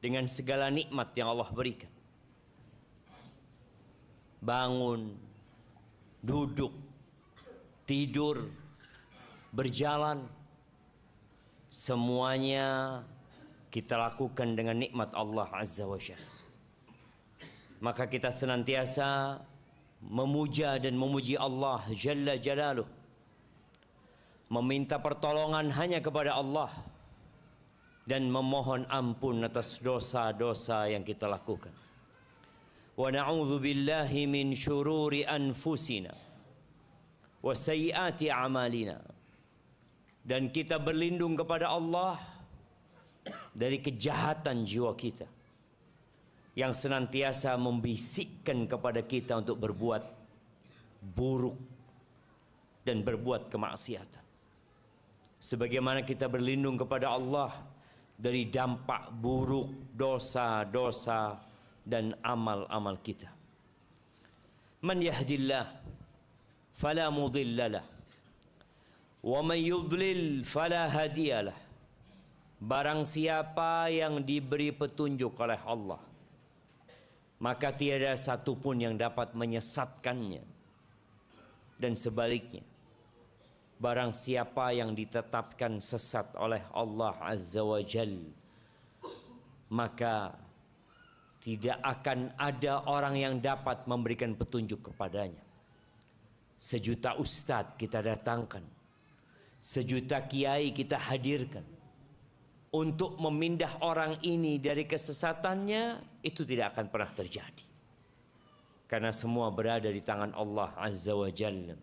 dengan segala nikmat yang Allah berikan. Bangun, duduk, tidur, berjalan, semuanya kita lakukan dengan nikmat Allah Azza wa Jalla. Maka kita senantiasa memuja dan memuji Allah Jalla Jalaluh, meminta pertolongan hanya kepada Allah, dan memohon ampun atas dosa-dosa yang kita lakukan. Wa na'udzu billahi min syururi anfusina wa sayyiati a'malina. Dan kita berlindung kepada Allah dari kejahatan jiwa kita yang senantiasa membisikkan kepada kita untuk berbuat buruk dan berbuat kemaksiatan. Sebagaimana kita berlindung kepada Allah dari dampak buruk dosa-dosa dan amal-amal kita. Man yahdillah fala mudhillalah wa man yudlil fala hadiyalah. Barang siapa yang diberi petunjuk oleh Allah, maka tiada satupun yang dapat menyesatkannya. Dan sebaliknya, barang siapa yang ditetapkan sesat oleh Allah Azza wa Jal, maka tidak akan ada orang yang dapat memberikan petunjuk kepadanya. Sejuta ustadz kita datangkan, sejuta kiai kita hadirkan untuk memindah orang ini dari kesesatannya, itu tidak akan pernah terjadi. Karena semua berada di tangan Allah Azza wa Jalla.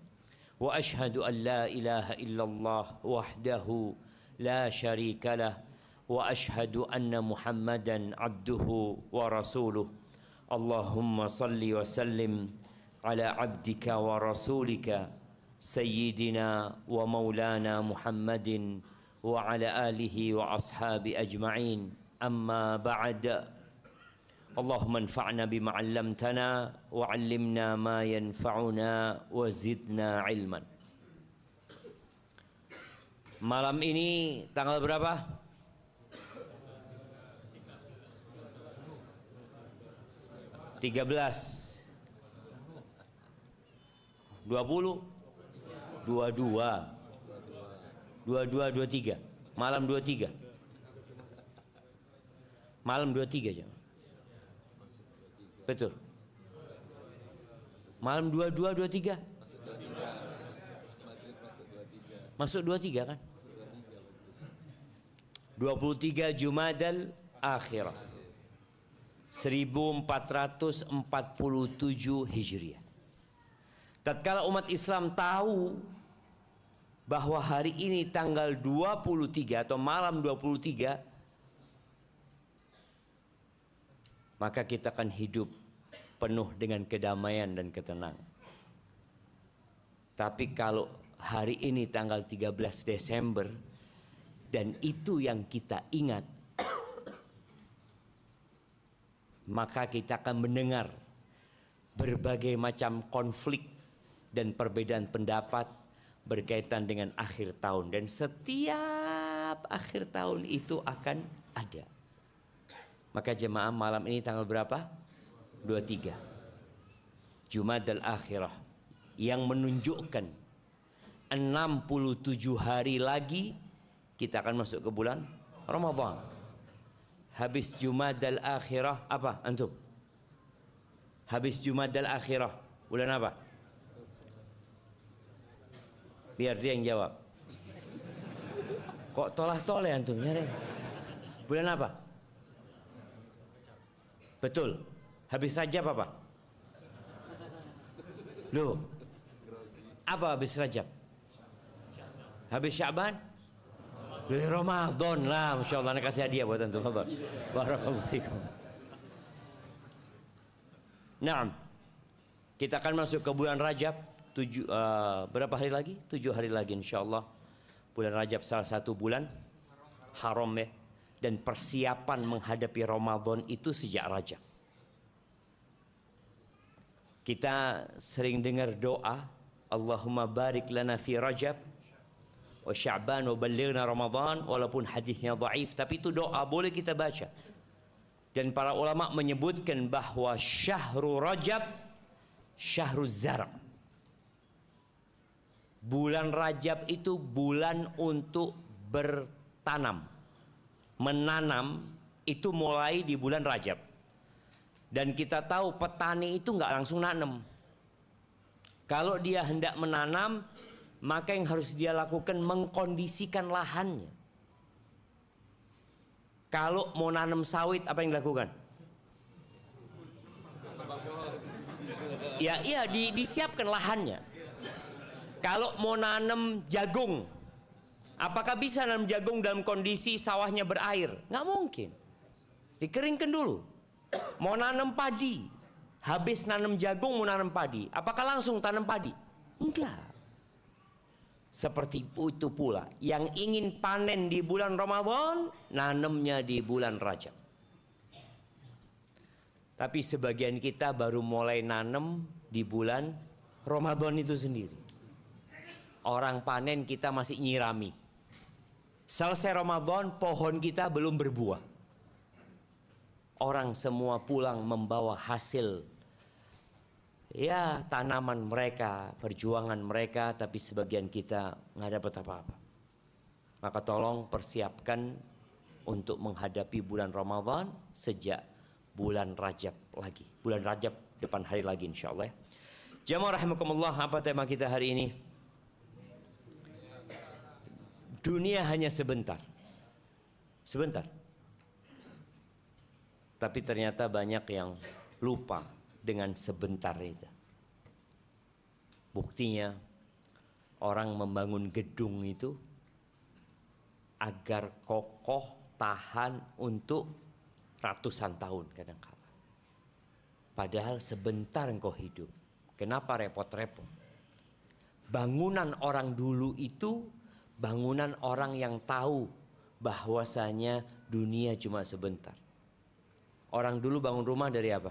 Wa ashhadu an la ilaha illallah wahdahu la syarika lah wa ashhadu anna Muhammadan abduhu wa rasuluh. Allahumma salli wa sallim ala abdika wa rasulika sayyidina wa maulana Muhammadin wa ala alihi wa ashabi ajma'in. Amma ba'd. Allahumma anfa'na bima 'allamtana wa 'allimna ma yanfa'una wa zidna ilman. Malam ini tanggal berapa? 13 20 22 23 malam 23 jam. Betul. Malam 22 23. Masuk 23 kan? 23 Jumadal Akhirah 1447 Hijriah. Tatkala umat Islam tahu bahwa hari ini tanggal 23 atau malam 23, maka kita akan hidup penuh dengan kedamaian dan ketenangan. Tapi kalau hari ini tanggal 13 Desember dan itu yang kita ingat, maka kita akan mendengar berbagai macam konflik dan perbedaan pendapat berkaitan dengan akhir tahun. Dan setiap akhir tahun itu akan ada. Maka jemaah, malam ini tanggal berapa? 23 Jumadal Akhirah, yang menunjukkan 67 hari lagi kita akan masuk ke bulan Ramadan. Habis Jumadal Akhirah apa antum? Habis Jumadal Akhirah bulan apa? Biar dia yang jawab. Kok tolah-toleh antum nyari? Bulan apa? Betul. Habis Rajab apa? Loh. Apa habis Rajab? Habis Sya'ban? Loh, Ramadan lah. Masya Allah, nak kasih hadiah buat antum. Barakallahu fikum. Naam. Kita akan masuk ke bulan Rajab. Berapa hari lagi? 7 hari lagi insyaallah. Bulan Rajab salah satu bulan haram ya. Dan persiapan menghadapi Ramadan itu sejak Rajab. Kita sering dengar doa, Allahumma barik lana fi Rajab wa Sya'ban wa ballighna Ramadan, walaupun hadisnya dhaif, tapi itu doa boleh kita baca. Dan para ulama menyebutkan bahwa syahrul Rajab syahrul zar'. Bulan Rajab itu bulan untuk bertanam. Menanam itu mulai di bulan Rajab. Dan kita tahu petani itu nggak langsung nanam. Kalau dia hendak menanam, maka yang harus dia lakukan mengkondisikan lahannya. Kalau mau nanam sawit, apa yang dilakukan? Ya, disiapkan lahannya. Kalau mau nanam jagung, apakah bisa nanam jagung dalam kondisi sawahnya berair? Nggak mungkin. Dikeringkan dulu. Mau nanam padi, habis nanam jagung mau nanam padi, apakah langsung tanam padi? Enggak. Seperti itu pula, yang ingin panen di bulan Ramadan, nanamnya di bulan Rajab. Tapi sebagian kita baru mulai nanam di bulan Ramadan itu sendiri. Orang panen kita masih nyirami. Selesai Ramadan, pohon kita belum berbuah. Orang semua pulang membawa hasil, ya, tanaman mereka, perjuangan mereka, tapi sebagian kita nggak dapat apa-apa. Maka tolong persiapkan untuk menghadapi bulan Ramadan sejak bulan Rajab lagi. Bulan Rajab depan hari lagi insya Allah. Jamaah rahimakumullah, apa tema kita hari ini? Dunia hanya sebentar. Sebentar. Tapi ternyata banyak yang lupa dengan sebentar itu. Buktinya orang membangun gedung itu agar kokoh tahan untuk ratusan tahun kadang-kala. Padahal sebentar engkau hidup. Kenapa repot-repot? Bangunan orang dulu itu bangunan orang yang tahu bahwasanya dunia cuma sebentar. Orang dulu bangun rumah dari apa?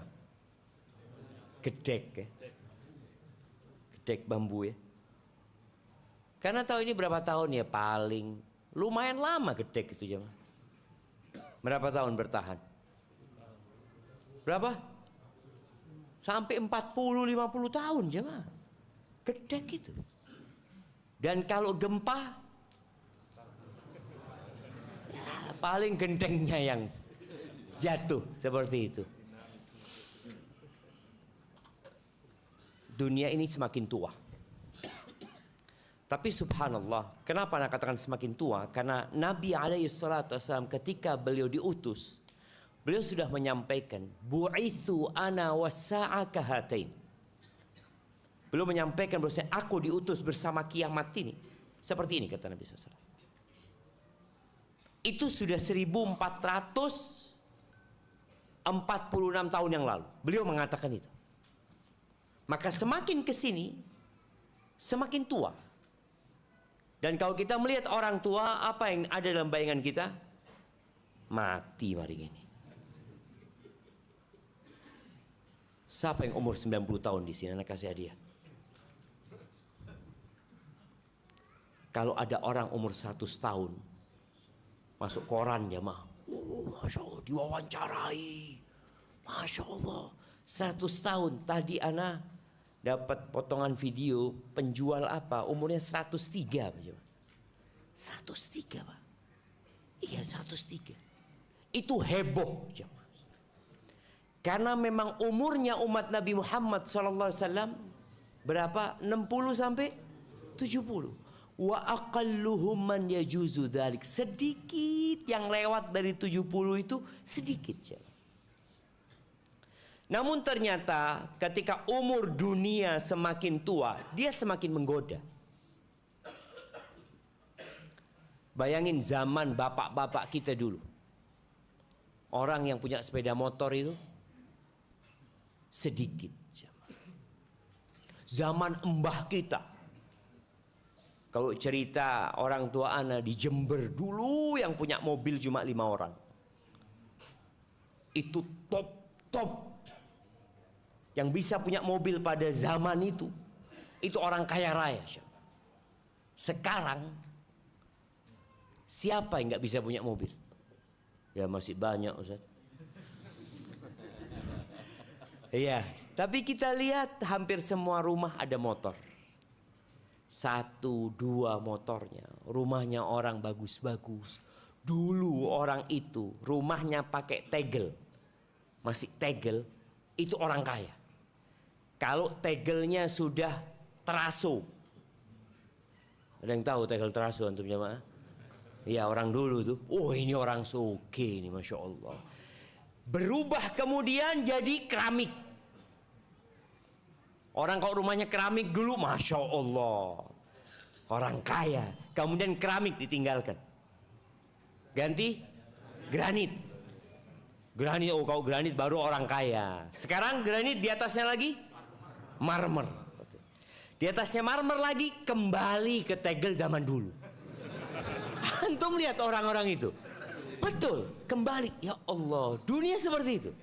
Gedek ya. Gedek bambu ya. Karena tahu ini berapa tahun ya, paling lumayan lama gedek itu jemaah. Berapa tahun bertahan? Berapa? Sampai 40-50 tahun jemaah. Gedek itu. Dan kalau gempa, ya, paling gentengnya yang jatuh seperti itu. Dunia ini semakin tua. Tapi subhanallah, kenapa anak katakan semakin tua? Karena Nabi SAW ketika beliau diutus, beliau sudah menyampaikan, bu'ithu ana wassa'a kahatain. Beliau menyampaikan bahwa aku diutus bersama kiamat ini. Seperti ini kata Nabi SAW. Itu sudah 1446 tahun yang lalu. Beliau mengatakan itu. Maka semakin kesini, semakin tua. Dan kalau kita melihat orang tua, apa yang ada dalam bayangan kita? Mati hari ini. Siapa yang umur 90 tahun di sini? Anak kasih hadiah. Kalau ada orang umur 100 tahun, masuk koran ya mah. Masya Allah, diwawancarai. Masya Allah, 100 tahun. Tadi Ana dapat potongan video penjual apa, umurnya 103 Pak. 103 Pak. Iya 103. Itu heboh jemaah. Karena memang umurnya umat Nabi Muhammad SAW berapa? 60 sampai 70. Wa aqalluhum man yajuzu dzalik. Sedikit yang lewat dari 70 itu sedikit jemaah. Namun ternyata ketika umur dunia semakin tua, dia semakin menggoda. Bayangin zaman bapak-bapak kita dulu. Orang yang punya sepeda motor itu sedikit. Zaman embah kita. Kalau cerita orang tua Ana di Jember dulu yang punya mobil cuma 5 orang. Itu top. Yang bisa punya mobil pada zaman itu orang kaya raya. Sekarang siapa yang nggak bisa punya mobil? Ya masih banyak Ustaz. Iya, tapi kita lihat hampir semua rumah ada motor. 1, 2 motornya. Rumahnya orang bagus-bagus. Dulu orang itu rumahnya pakai tegel. Masih tegel, itu orang kaya. Kalau tegelnya sudah teraso. Ada yang tahu tegel teraso antum jamaah? Iya, orang dulu tuh. Oh, ini orang soge ini, Masya Allah. Berubah kemudian jadi keramik. Orang kalau rumahnya keramik dulu, Masya Allah, orang kaya. Kemudian keramik ditinggalkan, ganti granit. Granit, oh kalau granit baru orang kaya. Sekarang granit di atasnya lagi marmer. Di atasnya marmer lagi kembali ke tegel zaman dulu. Antum lihat orang-orang itu. Betul, kembali. Ya Allah, dunia seperti itu.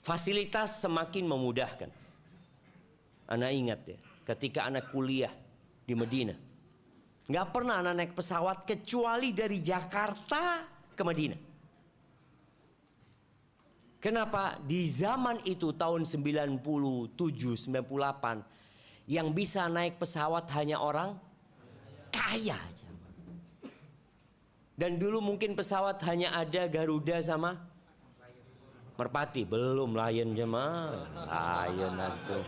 Fasilitas semakin memudahkan. Anak ingat ya, ketika anak kuliah di Madinah, nggak pernah anak naik pesawat kecuali dari Jakarta ke Madinah. Kenapa? Di zaman itu tahun 97, 98, yang bisa naik pesawat hanya orang kaya aja. Dan dulu mungkin pesawat hanya ada Garuda sama Merpati, belum Lion jemaah. Lion antum.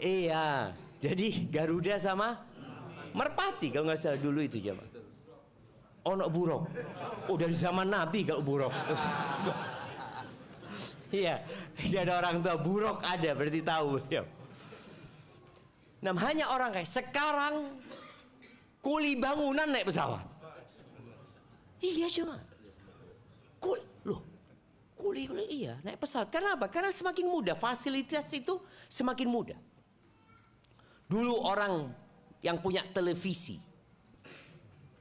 Iya, jadi Garuda sama Merpati kalau nggak salah dulu itu jemaah. Ono buruk. Oh, dari zaman Nabi kalau buruk. Iya, ada orang tua buruk ada, berarti tahu. Nah, hanya orang kayak sekarang kuli bangunan naik pesawat. Iya cuma. Kuli iya naik pesawat. Kenapa? Karena semakin mudah, fasilitas itu semakin mudah. Dulu orang yang punya televisi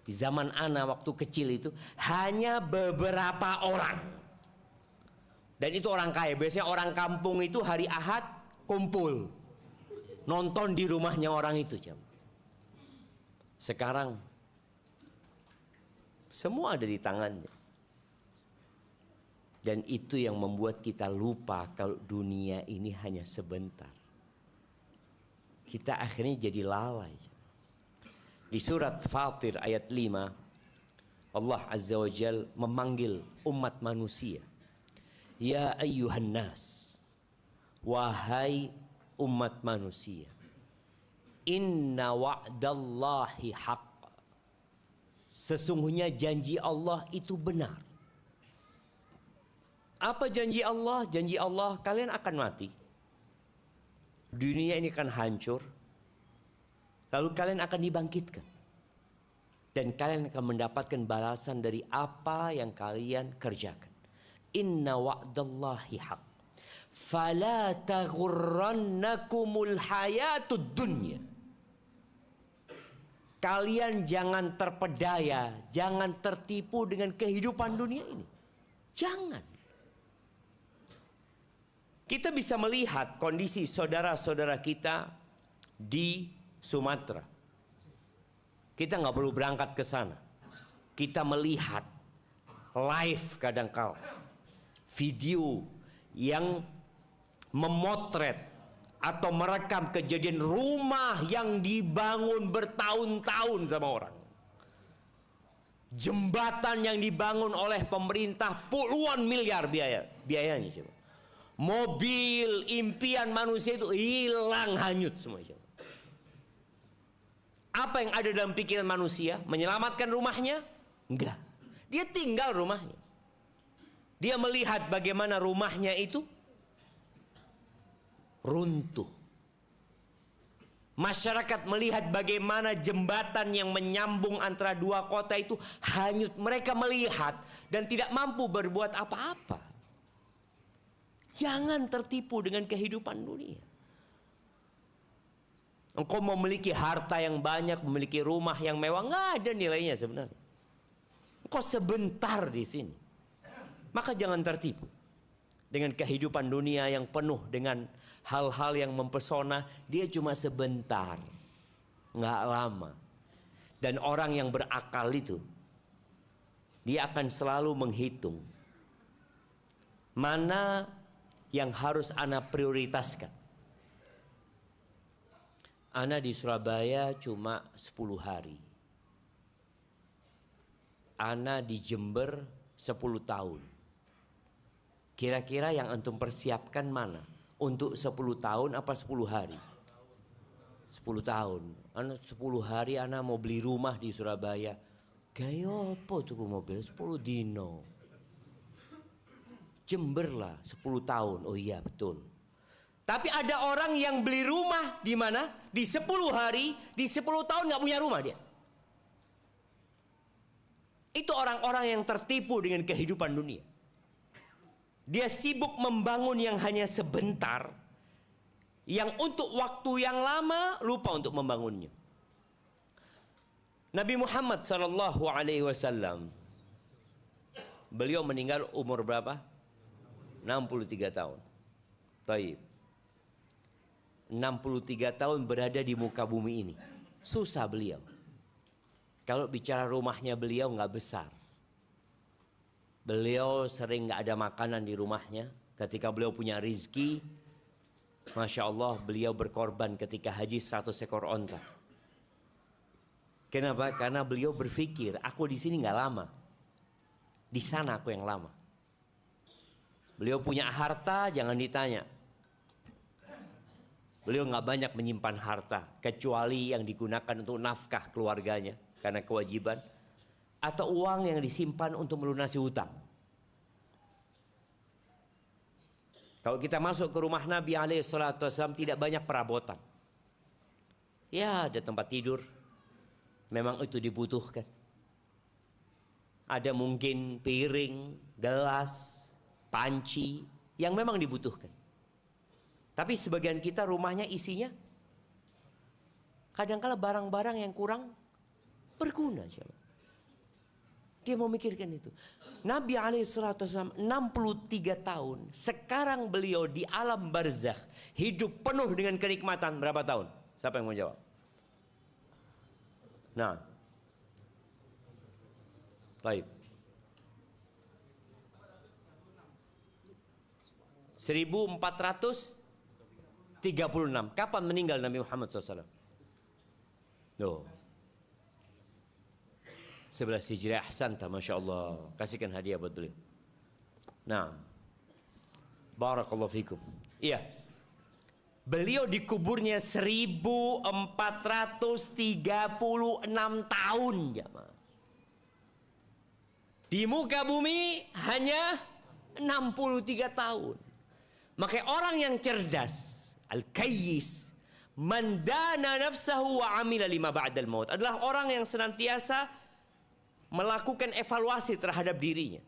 di zaman ana waktu kecil itu hanya beberapa orang. Dan itu orang kaya. Biasanya orang kampung itu hari Ahad kumpul nonton di rumahnya orang itu. Sekarang semua ada di tangannya. Dan itu yang membuat kita lupa kalau dunia ini hanya sebentar. Kita akhirnya jadi lalai. Di surat Fatir ayat 5, Allah Azza wa Jal memanggil umat manusia. Ya ayyuhan nas, wahai umat manusia, inna wa'dallahi haqq. Sesungguhnya janji Allah itu benar. Apa janji Allah? Janji Allah, kalian akan mati. Dunia ini akan hancur. Lalu kalian akan dibangkitkan. Dan kalian akan mendapatkan balasan dari apa yang kalian kerjakan. Inna wa'dallahi haq. Fala taghurrannakumul hayatud dunya. Kalian jangan terpedaya, jangan tertipu dengan kehidupan dunia ini. Jangan. Kita bisa melihat kondisi saudara-saudara kita di Sumatera. Kita nggak perlu berangkat ke sana. Kita melihat live kadangkala video yang memotret atau merekam kejadian rumah yang dibangun bertahun-tahun sama orang. Jembatan yang dibangun oleh pemerintah puluhan miliar biayanya coba. Mobil impian manusia itu hilang hanyut semua. Apa yang ada dalam pikiran manusia? Menyelamatkan rumahnya? Enggak. Dia tinggal rumahnya. Dia melihat bagaimana rumahnya itu runtuh. Masyarakat melihat bagaimana jembatan yang menyambung antara dua kota itu hanyut. Mereka melihat dan tidak mampu berbuat apa-apa. Jangan tertipu dengan kehidupan dunia. Engkau memiliki harta yang banyak, memiliki rumah yang mewah, nggak ada nilainya sebenarnya. Engkau sebentar di sini. Maka jangan tertipu dengan kehidupan dunia yang penuh dengan hal-hal yang mempesona. Dia cuma sebentar, nggak lama. Dan orang yang berakal itu, dia akan selalu menghitung Mana yang harus ana prioritaskan? Ana di Surabaya cuma 10 hari. Ana di Jember 10 tahun. Kira-kira yang antum persiapkan mana? Untuk 10 tahun apa 10 hari? 10 tahun. Ana 10 hari ana mau beli rumah di Surabaya. Gaya apa tuh mobil? 10 dino. Jember lah 10 tahun. Oh iya betul. Tapi ada orang yang beli rumah di mana? Di 10 hari, di 10 tahun nggak punya rumah dia. Itu orang-orang yang tertipu dengan kehidupan dunia. Dia sibuk membangun yang hanya sebentar, yang untuk waktu yang lama lupa untuk membangunnya. Nabi Muhammad sallallahu alaihi wasallam, beliau meninggal umur berapa? 63 tahun. Baik. 63 tahun berada di muka bumi ini. Susah beliau. Kalau bicara rumahnya beliau nggak besar. Beliau sering nggak ada makanan di rumahnya. Ketika beliau punya rizki, Masya Allah beliau berkorban ketika haji 100 ekor onta. Kenapa? Karena beliau berpikir, aku di sini nggak lama. Di sana aku yang lama. Beliau punya harta, jangan ditanya. Beliau nggak banyak menyimpan harta, kecuali yang digunakan untuk nafkah keluarganya karena kewajiban, atau uang yang disimpan untuk melunasi hutang. Kalau kita masuk ke rumah Nabi SAW tidak banyak perabotan. Ya ada tempat tidur, memang itu dibutuhkan. Ada mungkin piring, gelas, panci yang memang dibutuhkan. Tapi sebagian kita rumahnya isinya kadang-kala barang-barang yang kurang berguna. Dia memikirkan itu. Nabi SAW 63 tahun. Sekarang beliau di alam barzakh. Hidup penuh dengan kenikmatan. Berapa tahun? Siapa yang mau jawab? Nah. Baik. 1436. Kapan meninggal Nabi Muhammad SAW? Oh. 11 Hijriah. Ahsanta, Masya Allah. Kasihkan hadiah buat beliau. Nah. Barakallahu fikum. Iya. Beliau dikuburnya 1436 tahun. Di muka bumi hanya 63 tahun. Maka orang yang cerdas, al-kayyis, man dana nafsahu wa amila lima ba'dal maut, adalah orang yang senantiasa melakukan evaluasi terhadap dirinya.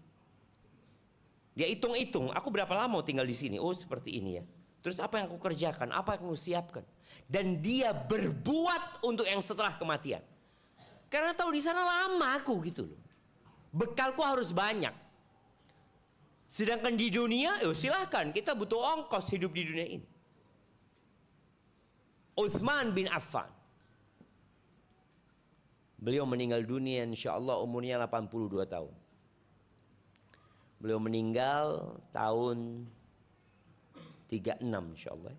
Dia hitung-hitung, aku berapa lama tinggal di sini? Oh, seperti ini ya. Terus apa yang aku kerjakan? Apa yang aku siapkan? Dan dia berbuat untuk yang setelah kematian. Karena tahu di sana lama aku gitu loh. Bekalku harus banyak. Sedangkan di dunia, silahkan kita butuh ongkos hidup di dunia ini. Utsman bin Affan. Beliau meninggal dunia insyaallah umurnya 82 tahun. Beliau meninggal tahun 36 insyaallah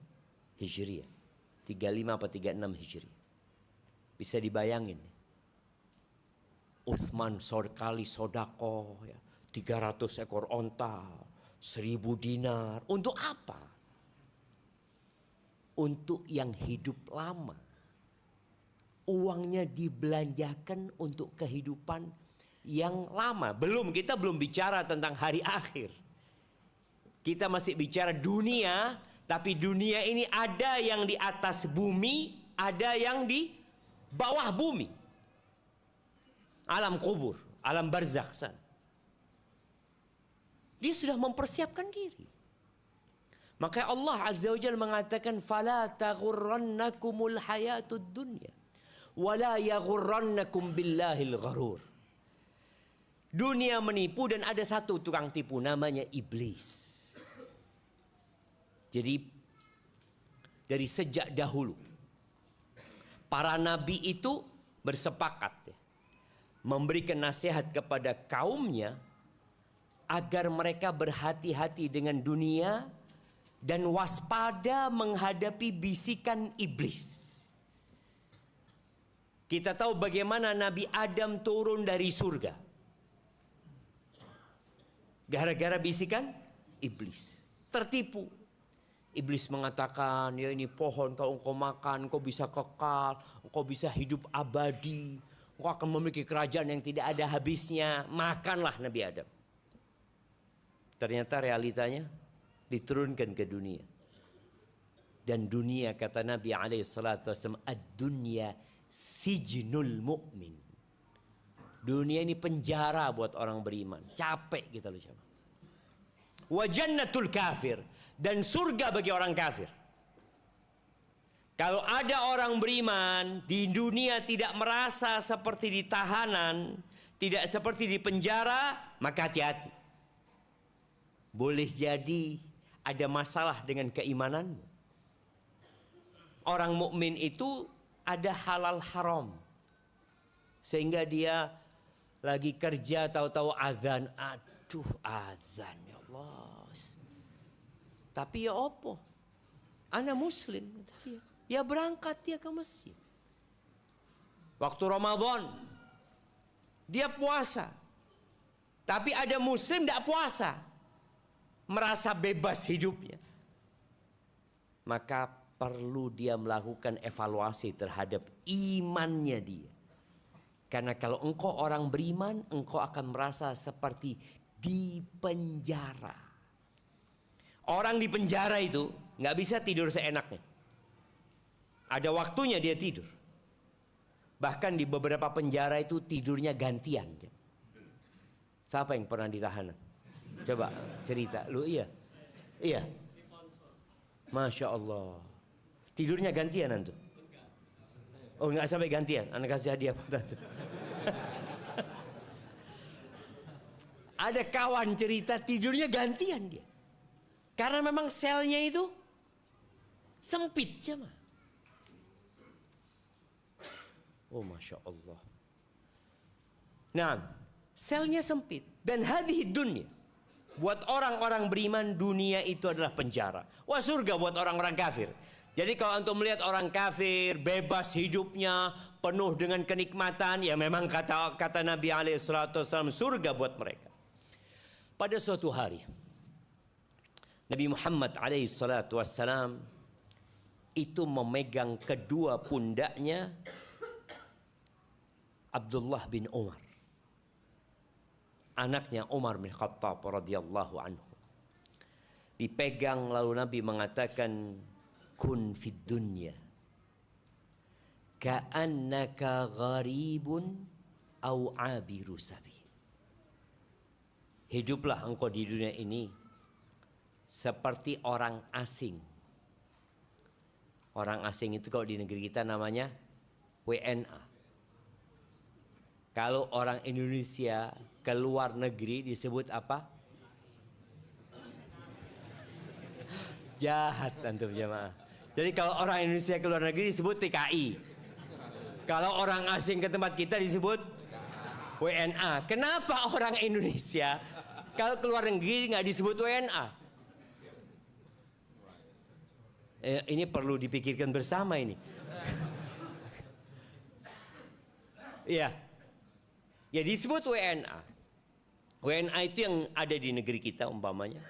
Hijriah. 35 apa 36 Hijriah. Bisa dibayangin. Utsman sekali sodako ya. 300 ekor onta, 1000 dinar. Untuk apa? Untuk yang hidup lama. Uangnya dibelanjakan untuk kehidupan yang lama. Kita belum bicara tentang hari akhir. Kita masih bicara dunia, tapi dunia ini ada yang di atas bumi, ada yang di bawah bumi. Alam kubur, alam barzakh sana. Dia sudah mempersiapkan diri. Maka Allah Azza wa Jalla mengatakan fala taghurrannakumul hayatud dunya wala yaghurrannakum billahil gharur. Dunia menipu dan ada satu tukang tipu namanya iblis. Jadi dari sejak dahulu para nabi itu bersepakat memberikan nasihat kepada kaumnya agar mereka berhati-hati dengan dunia dan waspada menghadapi bisikan iblis. Kita tahu bagaimana Nabi Adam turun dari surga. Gara-gara bisikan iblis. Tertipu. Iblis mengatakan, ya ini pohon kalau engkau makan, engkau bisa kekal, engkau bisa hidup abadi, engkau akan memiliki kerajaan yang tidak ada habisnya. Makanlah Nabi Adam. Ternyata realitanya diturunkan ke dunia. Dan dunia, kata Nabi SAW, ad-dunya sijnul mu'min. Dunia ini penjara buat orang beriman. Capek kita loh. Wa jannatul kafir, dan surga bagi orang kafir. Kalau ada orang beriman di dunia tidak merasa seperti di tahanan, tidak seperti di penjara, maka hati-hati. Boleh jadi ada masalah dengan keimananmu. Orang mukmin itu ada halal haram. Sehingga dia lagi kerja tahu-tahu azan, aduh azan ya Allah. Tapi ya opo? Ana muslim. Ya berangkat dia ke masjid. Waktu Ramadan dia puasa. Tapi ada muslim tidak puasa. Merasa bebas hidupnya. Maka perlu dia melakukan evaluasi terhadap imannya dia. Karena kalau engkau orang beriman, engkau akan merasa seperti di penjara. Orang di penjara itu nggak bisa tidur seenaknya. Ada waktunya dia tidur. Bahkan di beberapa penjara itu tidurnya gantian. Siapa yang pernah ditahan? Coba cerita. Lu iya? Iya. Masya Allah. Tidurnya gantian antum? Oh nggak sampai gantian. Anak kasih hadiah antum. Ada kawan cerita tidurnya gantian dia. Karena memang selnya itu sempit cuma. Oh Masya Allah. Nah, selnya sempit. Dan hadhihi dunya. Buat orang-orang beriman, dunia itu adalah penjara. Wah surga buat orang-orang kafir. Jadi kalau untuk melihat orang kafir, bebas hidupnya, penuh dengan kenikmatan, ya memang kata Nabi SAW, surga buat mereka. Pada suatu hari, Nabi Muhammad SAW itu memegang kedua pundaknya Abdullah bin Umar, anaknya Umar bin Khattab radhiyallahu anhu. Dipegang lalu Nabi mengatakan, kun fid dunya ka'annaka gharibun au abiru sabil. Hiduplah engkau di dunia ini seperti orang asing. Orang asing itu kalau di negeri kita namanya WNA. Kalau orang Indonesia keluar negeri disebut apa? Jahat antum jamaah. Jadi kalau orang Indonesia keluar negeri disebut TKI. Kalau orang asing ke tempat kita disebut WNA. Kenapa orang Indonesia kalau keluar negeri nggak disebut WNA? Ini perlu dipikirkan bersama ini. Iya. Ya disebut WNA. WNA itu yang ada di negeri kita umpamanya.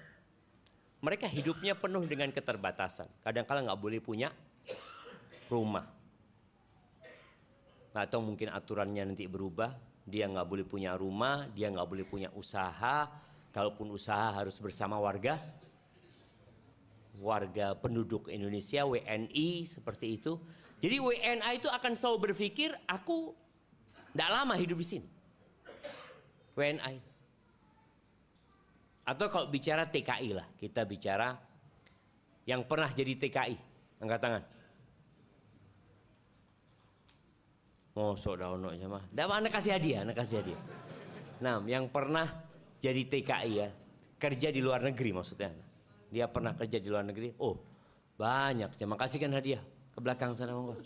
Mereka hidupnya penuh dengan keterbatasan. Kadang-kadang nggak boleh punya rumah. Atau mungkin aturannya nanti berubah. Dia nggak boleh punya rumah, dia nggak boleh punya usaha. Kalaupun usaha harus bersama warga penduduk Indonesia, WNI seperti itu. Jadi WNA itu akan selalu berpikir, aku tidak lama hidup di sini. WNA. Atau kalau bicara TKI lah, kita bicara yang pernah jadi TKI, angkat tangan. Mosok dah ono jamaah. Dah anak kasih hadiah. Nah, yang pernah jadi TKI ya, kerja di luar negeri maksudnya. Dia pernah kerja di luar negeri. Oh, banyak. Terima kasihkan hadiah ke belakang sana monggo.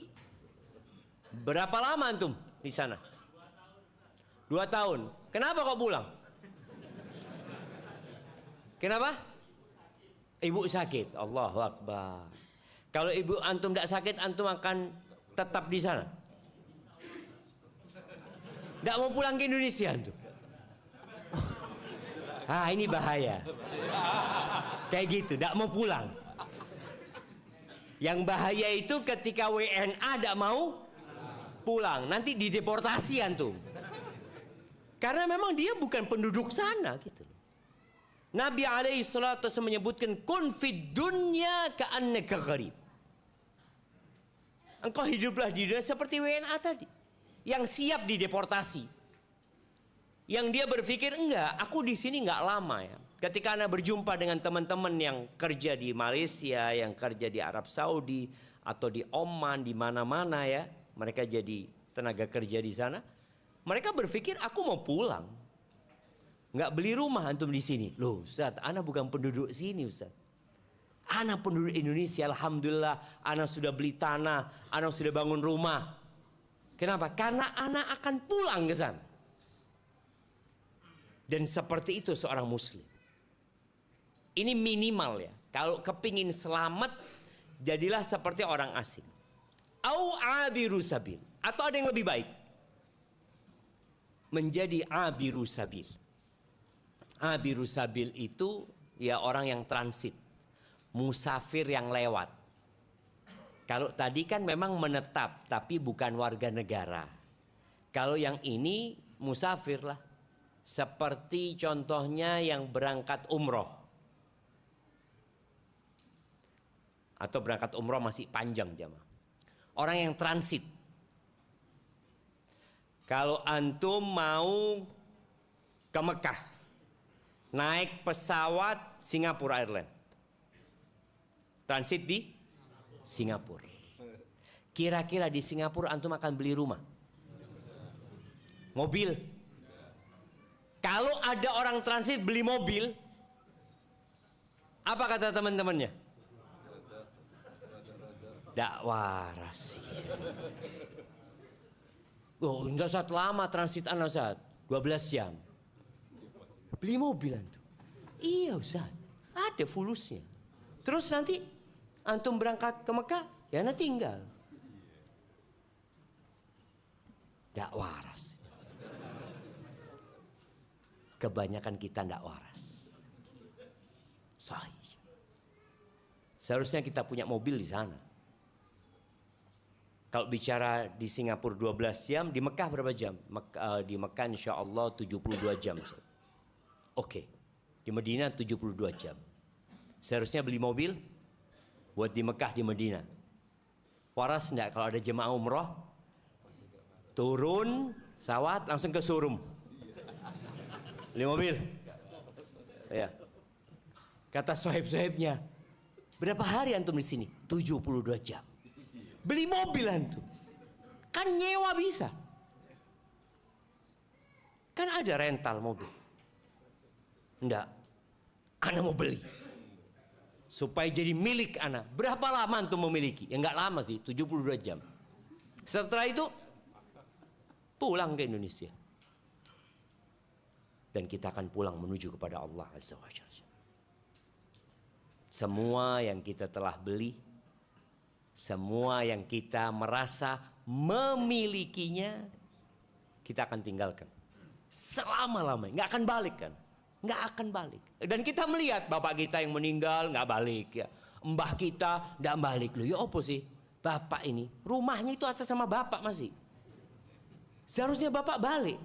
Berapa lama antum di sana? 2 tahun. Kenapa kok pulang? Kenapa? Ibu sakit. Allahu Akbar. Kalau ibu antum tidak sakit, antum akan tetap di sana. Tidak mau pulang ke Indonesia antum. Ini bahaya. Kayak gitu, tidak mau pulang. Yang bahaya itu ketika WNA tidak mau pulang, nanti dideportasi antum. Karena memang dia bukan penduduk sana gitu. Nabi alaihi salatu wasallam menyebutkan kun fid dunya ka'annaka gharib. Engkau hiduplah di dunia seperti WNA tadi, yang siap dideportasi. Yang dia berpikir, enggak, aku di sini enggak lama ya. Ketika Anda berjumpa dengan teman-teman yang kerja di Malaysia, yang kerja di Arab Saudi, atau di Oman, di mana-mana ya, mereka jadi tenaga kerja di sana. Mereka berpikir, aku mau pulang. Enggak beli rumah antum di sini. Loh Ustaz, Ana bukan penduduk sini Ustaz. Ana penduduk Indonesia, alhamdulillah. Ana sudah beli tanah, Ana sudah bangun rumah. Kenapa? Karena Ana akan pulang ke sana. Dan seperti itu seorang muslim. Ini minimal ya. Kalau kepingin selamat, jadilah seperti orang asing. Au abiru sabil. Atau ada yang lebih baik. Menjadi abiru sabil. Abiru sabil itu ya orang yang transit. Musafir yang lewat. Kalau tadi kan memang menetap, tapi bukan warga negara. Kalau yang ini musafir lah. Seperti contohnya yang berangkat umroh. Atau berangkat umroh masih panjang jamaah. Orang yang transit. Kalau antum mau ke Mekah, naik pesawat Singapura Airlines. Transit di Singapura. Kira-kira di Singapura antum akan beli rumah? Mobil? Kalau ada orang transit beli mobil, apa kata teman-temannya? Tidak waras. Oh, enggak Ustaz, lama transit anak Ustaz, 12 jam. Beli mobil antum. Iya Ustaz, ada fulusnya. Terus nanti antum berangkat ke Mekah, ya nanti tinggal. Tidak waras. Kebanyakan kita tidak waras. Sahih. Seharusnya kita punya mobil di sana. Kalau bicara di Singapura 12 jam, di Mekah berapa jam? Di Mekah insya Allah 72 jam. Oke. Di Madinah 72 jam. Seharusnya beli mobil buat di Mekah, di Madinah. Waras enggak kalau ada jemaah umroh? Turun, pesawat, langsung ke showroom. Beli mobil. Ya. Kata sohib-sohibnya, berapa hari antum di sini? 72 jam. Beli mobil antum. Kan nyewa bisa. Kan ada rental mobil. Enggak. Ana mau beli. Supaya jadi milik ana. Berapa lama antum memiliki? Ya enggak lama sih, 72 jam. Setelah itu pulang ke Indonesia. Dan kita akan pulang menuju kepada Allah Azza wa Jalla. Semua yang kita telah beli, semua yang kita merasa memilikinya, kita akan tinggalkan. Selama-lamanya, nggak akan balik kan? Nggak akan balik. Dan kita melihat bapak kita yang meninggal nggak balik ya. Mbah kita nggak balik. Loh ya apa sih? Bapak ini, rumahnya itu atas sama bapak masih. Seharusnya bapak balik.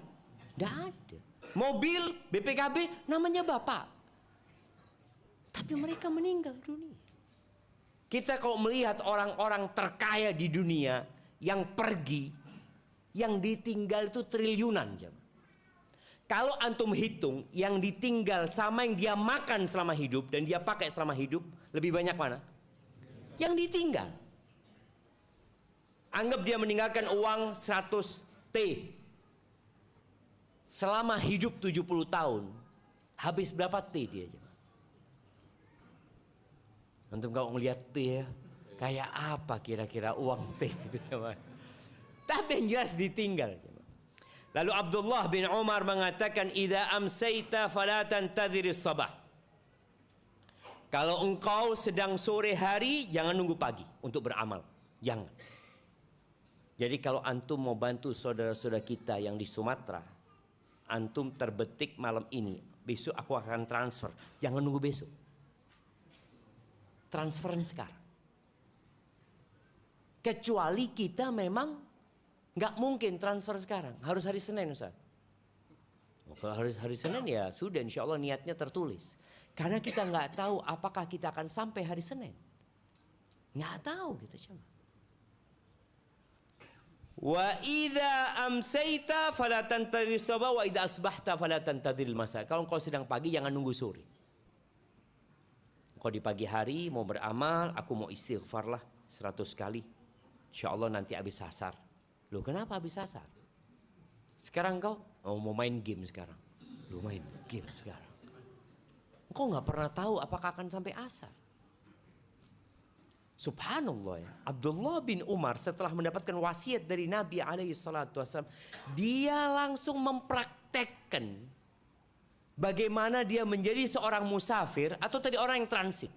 Nggak ada. Mobil, BPKB namanya bapak. Tapi mereka meninggal dunia. Kita kalau melihat orang-orang terkaya di dunia yang pergi, yang ditinggal itu triliunan. Kalau antum hitung yang ditinggal sama yang dia makan selama hidup dan dia pakai selama hidup, lebih banyak mana? Yang ditinggal. Anggap dia meninggalkan uang 100 T. Selama hidup 70 tahun, habis berapa T dia? Antum kalau ngelihat T ya, kayak apa kira-kira uang T itu? Tapi yang jelas ditinggal. Lalu Abdullah bin Umar mengatakan, "Idza amsayta fala tantadhiris sabah." Kalau engkau sedang sore hari, jangan nunggu pagi untuk beramal. Jangan. Jadi kalau antum mau bantu saudara-saudara kita yang di Sumatera, antum terbetik malam ini, besok aku akan transfer. Jangan nunggu besok. Transferan sekarang. Kecuali kita memang nggak mungkin transfer sekarang. Harus hari Senin, Ustaz. Kalau hari Senin ya sudah, insya Allah niatnya tertulis. Karena kita nggak tahu apakah kita akan sampai hari Senin. Nggak tahu kita cuma. Wa idza amsayta fala tantadhir sabah wa idza asbahta fala tantadhir masa. Kalau engkau sedang pagi jangan nunggu sore. Engkau di pagi hari mau beramal, aku mau istighfar lah 100 kali. Insya Allah nanti habis asar. Loh kenapa habis asar? Sekarang engkau mau main game sekarang. Lu main game sekarang. Engkau nggak pernah tahu apakah akan sampai asar. Subhanallah ya. Abdullah bin Umar setelah mendapatkan wasiat dari Nabi SAW, dia langsung mempraktekkan bagaimana dia menjadi seorang musafir atau tadi orang yang transit.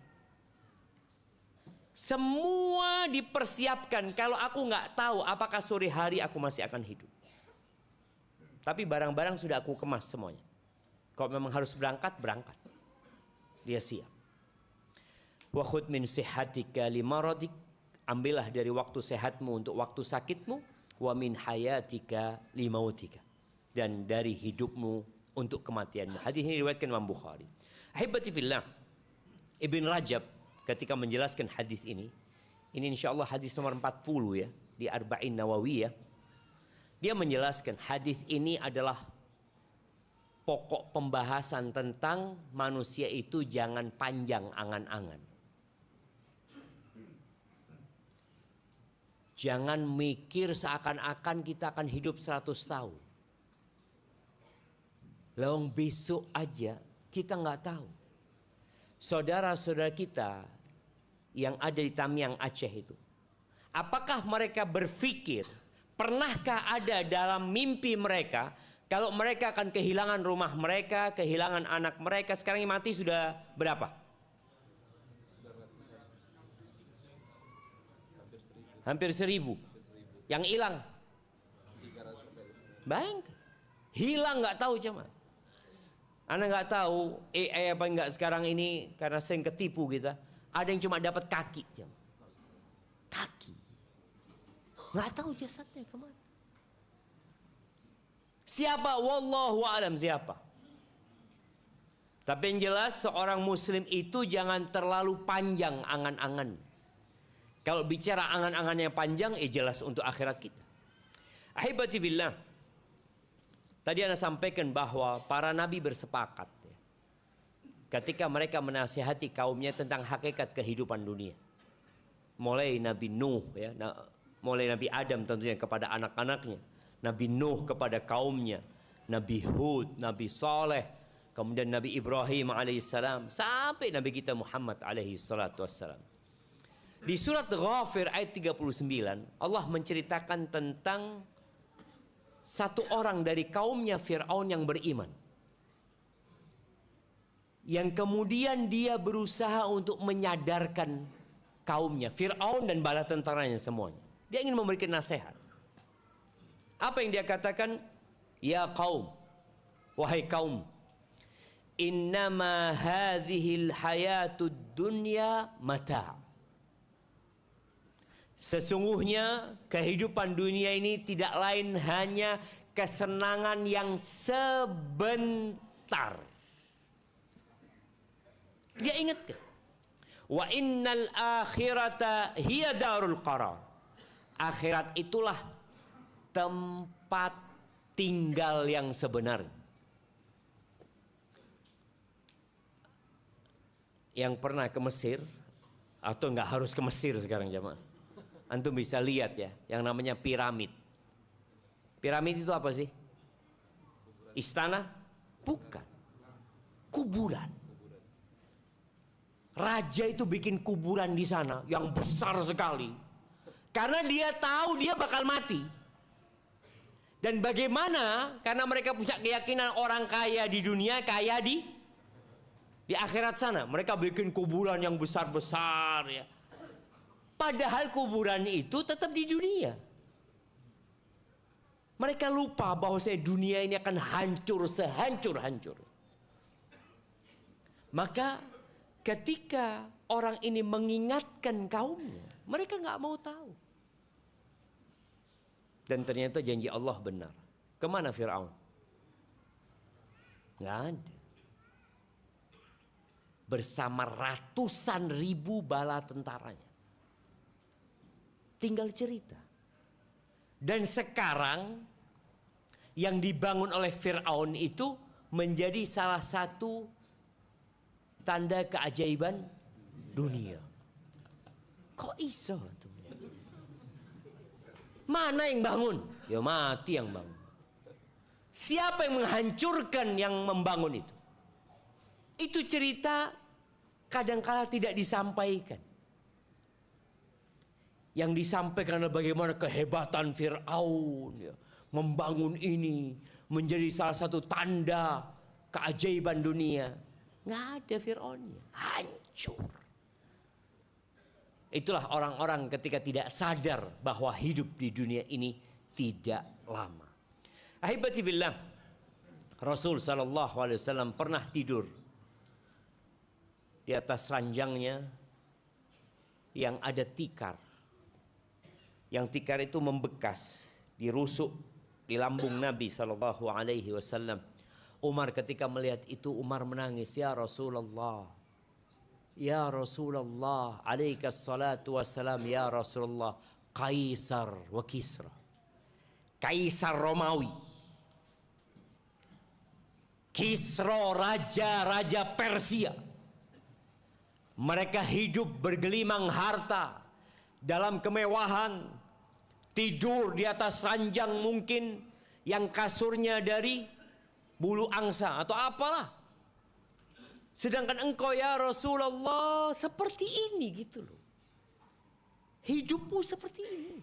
Semua dipersiapkan. Kalau aku nggak tahu apakah sore hari aku masih akan hidup. Tapi barang-barang sudah aku kemas semuanya. Kalau memang harus berangkat, berangkat. Dia siap. Wa khudh min sihhatika limaradik. Ambillah dari waktu sehatmu untuk waktu sakitmu. Wa min hayatika limautika. Dan dari hidupmu untuk kematianmu. Hadis ini diriwayatkan Imam Bukhari. Ahibati fillah. Ibn Rajab ketika menjelaskan hadis ini insyaallah hadis nomor 40 ya di Arba'in Nawawiyah. Dia menjelaskan hadis ini adalah pokok pembahasan tentang manusia itu jangan panjang angan-angan. Jangan mikir seakan-akan kita akan hidup 100 tahun. Lawang besok aja kita nggak tahu. Saudara-saudara kita yang ada di Tamiang Aceh itu, apakah mereka berpikir, pernahkah ada dalam mimpi mereka kalau mereka akan kehilangan rumah mereka, kehilangan anak mereka? Sekarang yang mati sudah berapa? Hampir 1000. Yang hilang? Banyak. Hilang nggak tahu cuman. Anda nggak tahu AI apa enggak sekarang ini karena sering ketipu kita. Ada yang cuma dapat kaki, kaki, nggak tahu jasadnya kemana. Siapa? Wallahu a'lam siapa. Tapi yang jelas seorang Muslim itu jangan terlalu panjang angan-angan. Kalau bicara angan-angan yang panjang, jelas untuk akhirat kita. Ahibati fillah. Tadi Anda sampaikan bahwa para nabi bersepakat ya, ketika mereka menasihati kaumnya tentang hakikat kehidupan dunia. Mulai Nabi Nuh ya, mulai Nabi Adam tentunya kepada anak-anaknya, Nabi Nuh kepada kaumnya, Nabi Hud, Nabi Saleh, kemudian Nabi Ibrahim alaihissalam, sampai Nabi kita Muhammad alaihissalam. Di surat Ghafir ayat 39 Allah menceritakan tentang satu orang dari kaumnya Fir'aun yang beriman, yang kemudian dia berusaha untuk menyadarkan kaumnya, Fir'aun dan bala tentaranya semuanya. Dia ingin memberikan nasihat. Apa yang dia katakan? Ya kaum, wahai kaum, innama hadhil hayatud dunya mata'. Sesungguhnya kehidupan dunia ini tidak lain hanya kesenangan yang sebentar. Dia ingatkan, wa innal akhirata hiya darul qarar. Akhirat itulah tempat tinggal yang sebenarnya. Yang pernah ke Mesir, atau nggak harus ke Mesir sekarang jamaah, antum bisa lihat ya, yang namanya piramid. Piramid itu apa sih? Istana? Bukan. Kuburan. Raja itu bikin kuburan di sana yang besar sekali. Karena dia tahu dia bakal mati. Dan bagaimana? Karena mereka punya keyakinan orang kaya di dunia kaya di Di akhirat sana mereka bikin kuburan yang besar-besar ya. Padahal kuburan itu tetap di dunia. Mereka lupa bahwa dunia ini akan hancur sehancur-hancur. Maka ketika orang ini mengingatkan kaumnya, mereka nggak mau tahu. Dan ternyata janji Allah benar. Kemana Fir'aun? Nggak ada. Bersama ratusan ribu bala tentaranya. Tinggal cerita. Dan sekarang yang dibangun oleh Fir'aun itu menjadi salah satu tanda keajaiban dunia. Kok iso? Mana yang bangun? Ya mati yang bangun. Siapa yang menghancurkan yang membangun itu? Itu cerita kadang-kala tidak disampaikan. Yang disampaikan adalah bagaimana kehebatan Fir'aun ya, membangun ini menjadi salah satu tanda keajaiban dunia. Nggak ada Fir'aunnya, hancur. Itulah orang-orang ketika tidak sadar bahwa hidup di dunia ini tidak lama. Ahibati billah, Rasul SAW pernah tidur di atas ranjangnya yang ada tikar. Yang tikar itu membekas, dirusuk di lambung Nabi SAW. Umar ketika melihat itu, Umar menangis, ya Rasulullah, ya Rasulullah, alaikas salatu wassalam, ya Rasulullah, Kaisar wa Kisra, Kaisar Romawi, Kisra raja-raja Persia, mereka hidup bergelimang harta dalam kemewahan, tidur di atas ranjang mungkin yang kasurnya dari bulu angsa atau apalah. Sedangkan engkau ya Rasulullah seperti ini gitu loh. Hidupmu seperti ini.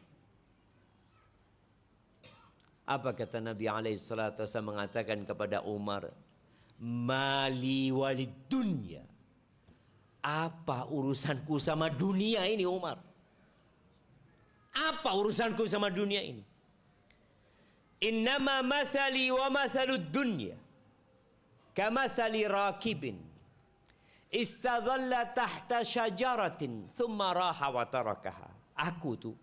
Apa kata Nabi SAW mengatakan kepada Umar? Mali walid dunya. Apa urusanku sama dunia ini Umar? Apa urusanku sama dunia ini? Innama mathali wa mathalud dunya kamathali rakibin istadhalla tahta syajaratin thumma raha wa tarakaha. Aku tuh,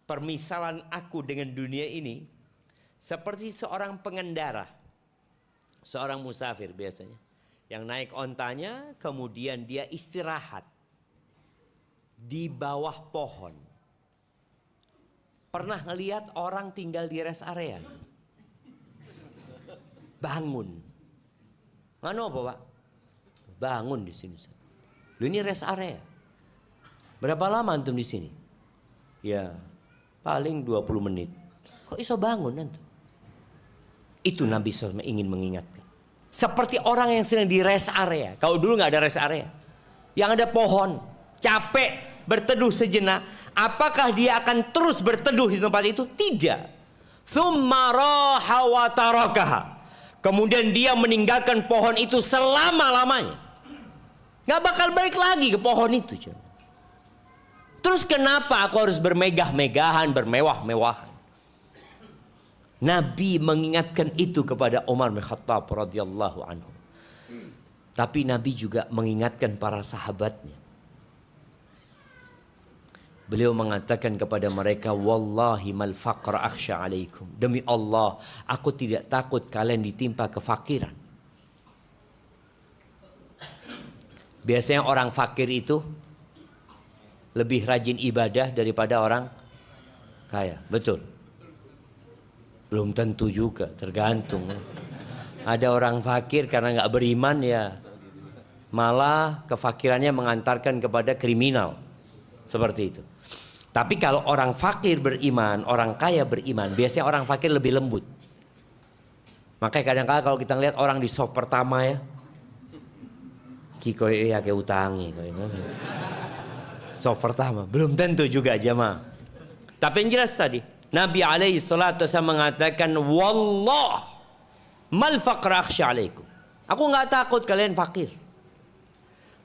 permisalan aku dengan dunia ini seperti seorang pengendara, seorang musafir biasanya, yang naik ontanya kemudian dia istirahat di bawah pohon. Pernah ngelihat orang tinggal di rest area? Bangun. Nganu apa Pak? Bangun di sini. Lu ini rest area. Berapa lama antum di sini? Ya, paling 20 menit. Kok iso bangun antum? Itu Nabi SAW ingin mengingatkan. Seperti orang yang sedang di rest area. Kalau dulu nggak ada rest area, yang ada pohon, capek berteduh sejenak, apakah dia akan terus berteduh di tempat itu? Tidak. Tsumma raha wa tarakaha. Kemudian dia meninggalkan pohon itu selama-lamanya. Nggak bakal balik lagi ke pohon itu. Terus kenapa aku harus bermegah-megahan, bermewah-mewahan? Nabi mengingatkan itu kepada Umar bin Khattab radhiyallahu anhu. Tapi Nabi juga mengingatkan para sahabatnya. Beliau mengatakan kepada mereka, wallahi mal faqra akhsha alaikum. Demi Allah, aku tidak takut kalian ditimpa kefakiran. Biasanya orang fakir itu lebih rajin ibadah daripada orang kaya. Betul? Belum tentu juga, tergantung. Ada orang fakir karena nggak beriman ya, malah kefakirannya mengantarkan kepada kriminal. Seperti itu. Tapi kalau orang fakir beriman, orang kaya beriman, biasanya orang fakir lebih lembut. Makanya kadang-kadang kalau kita lihat orang di sop pertama ya, kiko ya kayak utangi, sop pertama belum tentu juga jamaah. Tapi yang jelas tadi Nabi alaihi salatu wasallam mengatakan, wallah mal faqra akhsha alaikum. Aku nggak takut kalian fakir.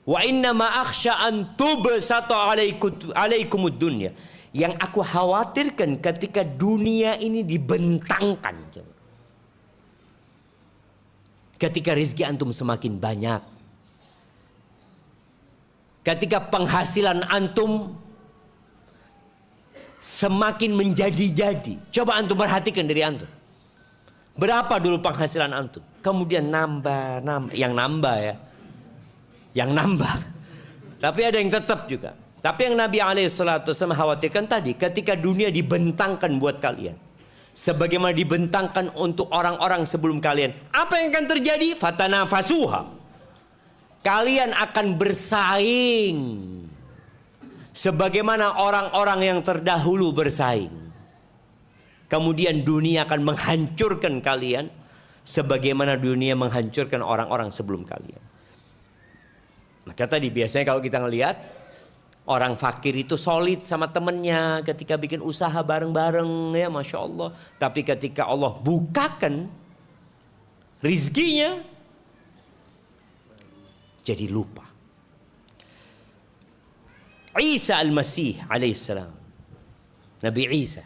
Wa inna ma akhsha an tubsata alaikumud dunya. Yang aku khawatirkan ketika dunia ini dibentangkan. Ketika rezeki antum semakin banyak. Ketika penghasilan antum semakin menjadi-jadi. Coba antum perhatikan diri antum. Berapa dulu penghasilan antum? Kemudian nambah. Yang nambah ya. Yang nambah. Tapi ada yang tetap juga. Tapi yang Nabi SAW khawatirkan tadi. Ketika dunia dibentangkan buat kalian. Sebagaimana dibentangkan untuk orang-orang sebelum kalian. Apa yang akan terjadi? Fatanafasuha. Kalian akan bersaing. Sebagaimana orang-orang yang terdahulu bersaing. Kemudian dunia akan menghancurkan kalian. Sebagaimana dunia menghancurkan orang-orang sebelum kalian. Maka tadi biasanya kalau kita ngelihat orang fakir itu solid sama temennya ketika bikin usaha bareng-bareng ya Masya Allah. Tapi ketika Allah bukakan rizkinya jadi lupa. Isa al-Masih alaihissalam. Nabi Isa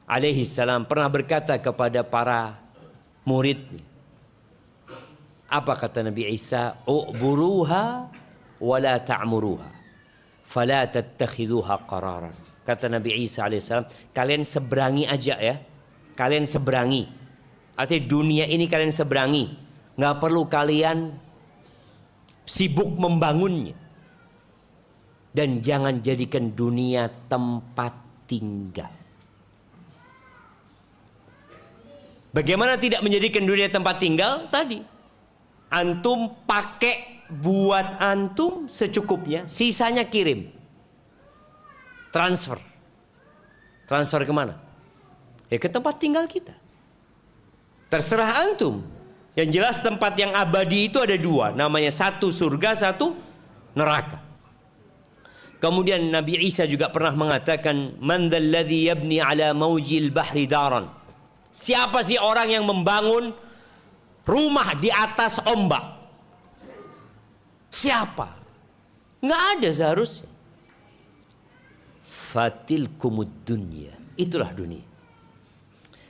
alaihissalam pernah berkata kepada para muridnya. Apa kata Nabi Isa? U'buruha wa la ta'muruha. Fala tattakhiduha qararan. Kata Nabi Isa alaihissalam, kalian seberangi aja ya. Kalian seberangi. Artinya dunia ini kalian seberangi. Nggak perlu kalian sibuk membangunnya. Dan jangan jadikan dunia tempat tinggal. Bagaimana tidak menjadikan dunia tempat tinggal? Tadi. Antum pakai buat antum secukupnya, sisanya kirim. Transfer. Transfer kemana? Ya ke tempat tinggal kita. Terserah antum. Yang jelas tempat yang abadi itu ada dua. Namanya satu surga, satu neraka. Kemudian Nabi Isa juga pernah mengatakan, Man dzalladzi yabni ala maujil bahri daran. Siapa sih orang yang membangun rumah di atas ombak? Siapa? Nggak ada seharusnya. Fatilkumud dunya. Itulah dunia.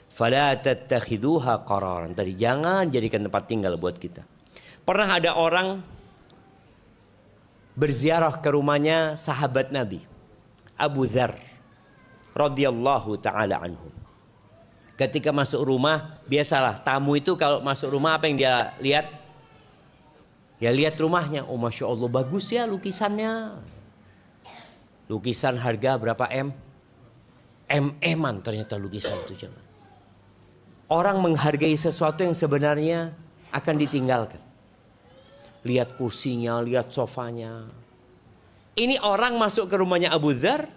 Fala tattakhiduha qararan. Tadi jangan jadikan tempat tinggal buat kita. Pernah ada orang berziarah ke rumahnya sahabat Nabi Abu Dzar radhiyallahu taala anhu. Ketika masuk rumah, biasalah tamu itu kalau masuk rumah apa yang dia lihat? Ya lihat rumahnya. Oh Masya Allah bagus ya lukisannya. Lukisan harga berapa M? M-an ternyata lukisan itu. Orang menghargai sesuatu yang sebenarnya akan ditinggalkan. Lihat kursinya, lihat sofanya. Ini orang masuk ke rumahnya Abu Dzar.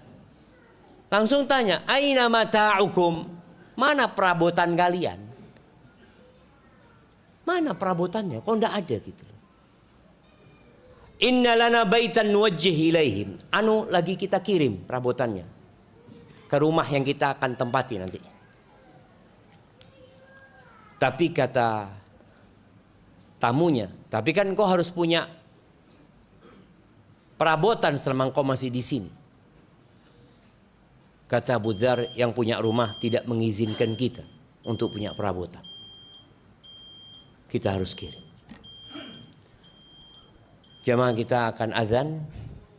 Langsung tanya, Aina mata'ukum? Mana perabotan kalian? Mana perabotannya? Kok enggak ada gitu. Inna lana baitan nuwajjih ilaihim. Lagi kita kirim perabotannya ke rumah yang kita akan tempati nanti. Tapi kata tamunya, tapi kan kau harus punya perabotan selama kau masih di sini. Kata Abu Dzar, yang punya rumah tidak mengizinkan kita untuk punya perabotan. Kita harus kirim. Jamaah kita akan azan,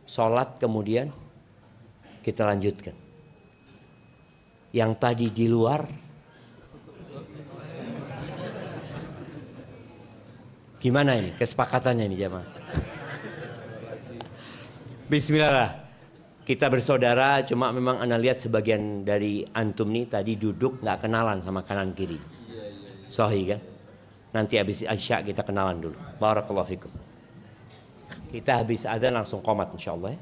sholat kemudian kita lanjutkan. Yang tadi di luar, gimana ini kesepakatannya ini jamaah? Bismillah. Kita bersaudara, cuma memang ana lihat sebagian dari antum nih tadi duduk nggak kenalan sama kanan kiri. Sahih kan? Nanti habis Isya kita kenalan dulu. Barakallahu fikum. Kita habis adzan langsung qomat insyaallah ya.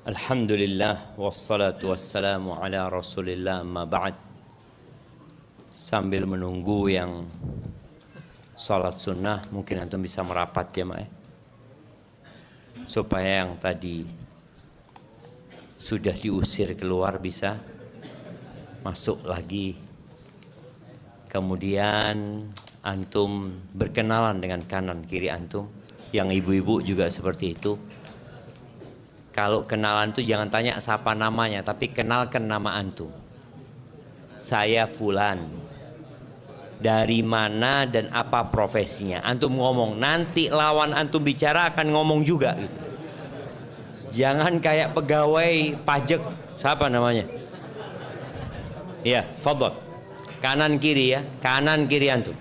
Alhamdulillah wassalatu wassalamu ala Rasulillah amma ba'd. Sambil menunggu yang salat sunnah, mungkin antum bisa merapat ya Mak, supaya yang tadi sudah diusir keluar bisa masuk lagi. Kemudian antum berkenalan dengan kanan kiri antum. Yang ibu-ibu juga seperti itu. Kalau kenalan itu jangan tanya siapa namanya, tapi kenalkan nama antum. Saya fulan. Dari mana dan apa profesinya? Antum ngomong, nanti lawan antum bicara akan ngomong juga gitu. Jangan kayak pegawai pajak, siapa namanya? Ya, fadhal. Kanan kiri ya, kanan kiri antum.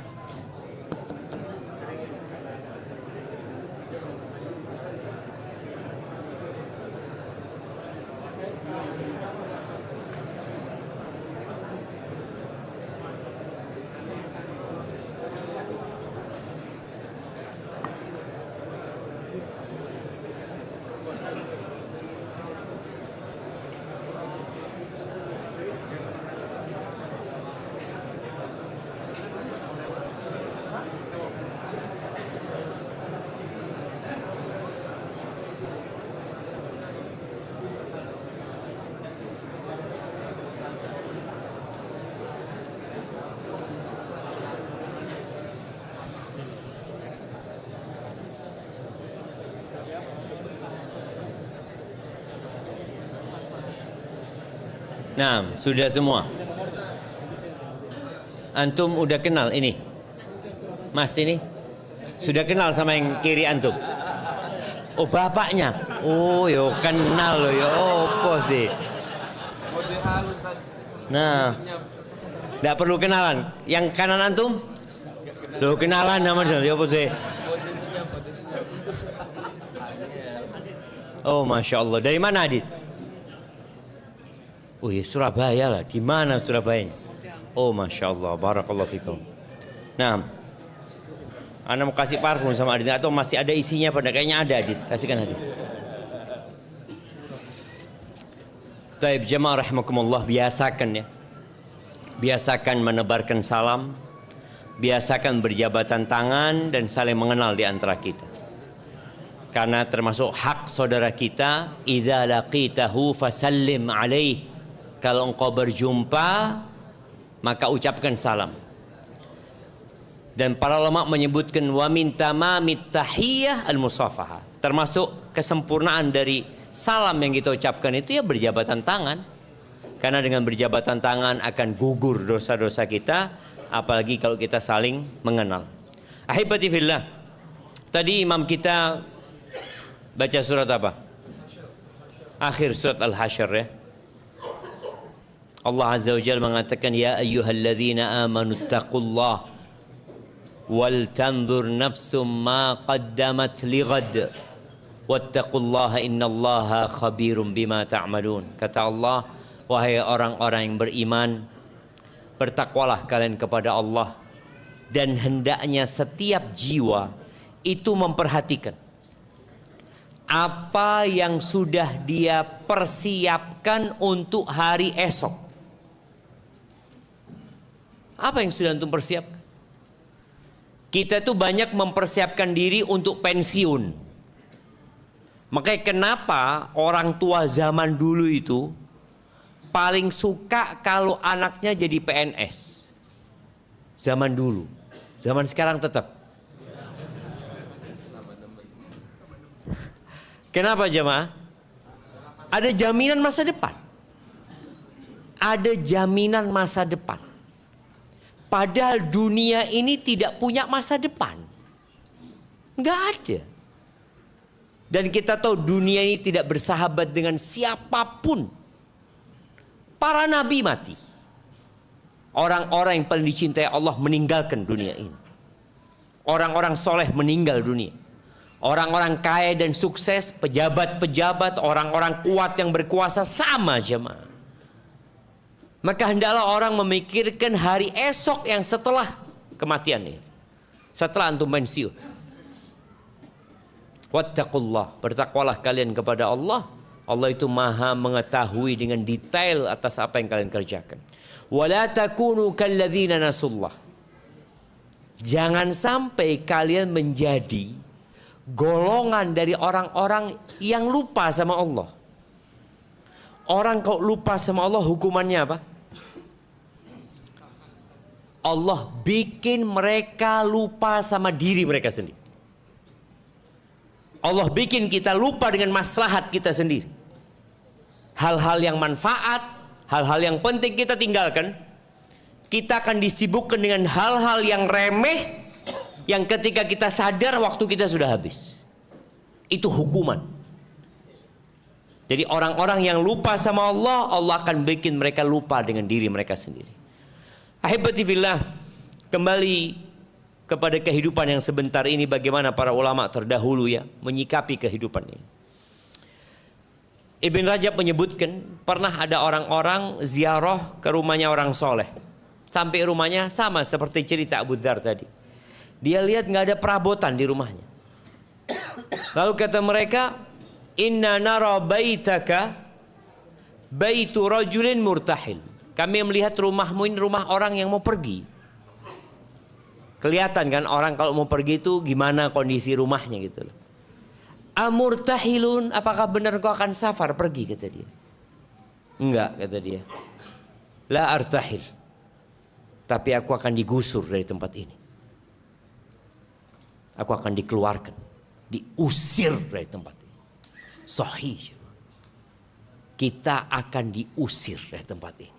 Nah, sudah semua. Antum udah kenal ini? Mas ini? Sudah kenal sama yang kiri antum? Oh, bapaknya? Oh, yo kenal loh, yo opo sih? Nah, tidak perlu kenalan. Yang kanan antum? Loh, kenalan namanya, yo opo sih? Oh, Masya Allah. Dari mana Adit? Oh ya Surabaya lah. Di mana Surabaya? Oh Masya Allah. Barakallahu fikum. Nah, Anda mau kasih parfum sama Adit atau masih ada isinya pada? Kayaknya ada Adit. Kasihkan Adit. Taib jemaah rahimakumullah, biasakan ya. Biasakan menebarkan salam. Biasakan berjabatan tangan dan saling mengenal di antara kita. Karena termasuk hak saudara kita, idza laqitahu fasallim alaih. Kalau engkau berjumpa, maka ucapkan salam. Dan para ulama menyebutkan wa min tamamit tahiyyah al-musafahah. Termasuk kesempurnaan dari salam yang kita ucapkan itu ya berjabatan tangan. Karena dengan berjabatan tangan akan gugur dosa-dosa kita, apalagi kalau kita saling mengenal. Ahibati fillah. Tadi imam kita baca surat apa? Akhir surat Al-Hasyr ya. Allah Azza wa Jalla mengatakan ya ayyuhalladzina amanu taqullah wal tanzur nafsum ma qaddamat lighad wattaqullaha innallaha khabirum bima ta'malun. Kata Allah, wahai orang-orang yang beriman, bertakwalah kalian kepada Allah dan hendaknya setiap jiwa itu memperhatikan apa yang sudah dia persiapkan untuk hari esok. Apa yang sudah antum persiapkan? Kita tuh banyak mempersiapkan diri untuk pensiun. Makanya kenapa orang tua zaman dulu itu paling suka kalau anaknya jadi PNS. Zaman dulu. Zaman sekarang tetap. Kenapa jemaah? Ada jaminan masa depan. Ada jaminan masa depan. Padahal dunia ini tidak punya masa depan. Enggak ada. Dan kita tahu dunia ini tidak bersahabat dengan siapapun. Para nabi mati. Orang-orang yang paling dicintai Allah meninggalkan dunia ini. Orang-orang soleh meninggal dunia. Orang-orang kaya dan sukses, pejabat-pejabat, orang-orang kuat yang berkuasa sama jemaah. Maka hendaklah orang memikirkan hari esok yang setelah kematian itu. Setelah antum pensiun. Wattaqullah, bertakwalah kalian kepada Allah. Allah itu maha mengetahui dengan detail atas apa yang kalian kerjakan. Wala takunu kalladzina nasullah. Jangan sampai kalian menjadi golongan dari orang-orang yang lupa sama Allah. Orang kalau lupa sama Allah hukumannya apa? Allah bikin mereka lupa sama diri mereka sendiri. Allah bikin kita lupa dengan maslahat kita sendiri. Hal-hal yang manfaat, hal-hal yang penting kita tinggalkan. Kita akan disibukkan dengan hal-hal yang remeh, yang ketika kita sadar waktu kita sudah habis. Itu hukuman. Jadi orang-orang yang lupa sama Allah, Allah akan bikin mereka lupa dengan diri mereka sendiri. Ahibati fillah, kembali kepada kehidupan yang sebentar ini, bagaimana para ulama terdahulu ya menyikapi kehidupan ini. Ibn Rajab menyebutkan pernah ada orang-orang ziarah ke rumahnya orang soleh. Sampai rumahnya sama seperti cerita Abu Dzar tadi. Dia lihat nggak ada perabotan di rumahnya. Lalu kata mereka, inna nara baitaka baitu rajulin murtahil. Kami melihat rumahmu ini rumah orang yang mau pergi. Kelihatan kan orang kalau mau pergi itu gimana kondisi rumahnya gitu loh. Amurtahilun, apakah benar kau akan safar pergi, kata dia. Enggak, kata dia. La artahil. Tapi aku akan digusur dari tempat ini. Aku akan dikeluarkan, diusir dari tempat ini. Sahih. Kita akan diusir dari tempat ini.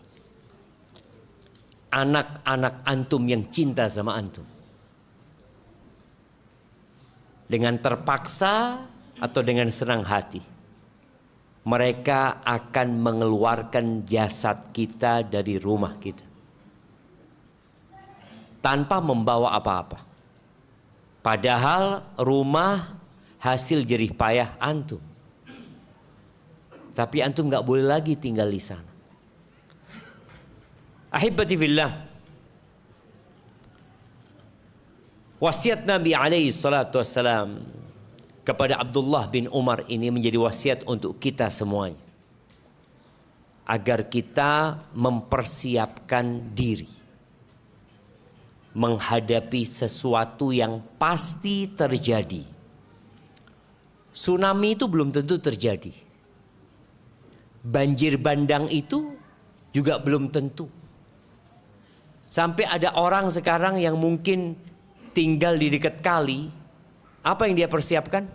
Anak-anak antum yang cinta sama antum, dengan terpaksa atau dengan senang hati, mereka akan mengeluarkan jasad kita dari rumah kita tanpa membawa apa-apa. Padahal rumah hasil jerih payah antum. Tapi antum gak boleh lagi tinggal di sana. Ahibati fillah, wasiat Nabi alaihi salatu wassalam kepada Abdullah bin Umar ini menjadi wasiat untuk kita semuanya, agar kita mempersiapkan diri menghadapi sesuatu yang pasti terjadi. Tsunami itu belum tentu terjadi. Banjir bandang itu juga belum tentu. Sampai ada orang sekarang yang mungkin tinggal di dekat kali, apa yang dia persiapkan?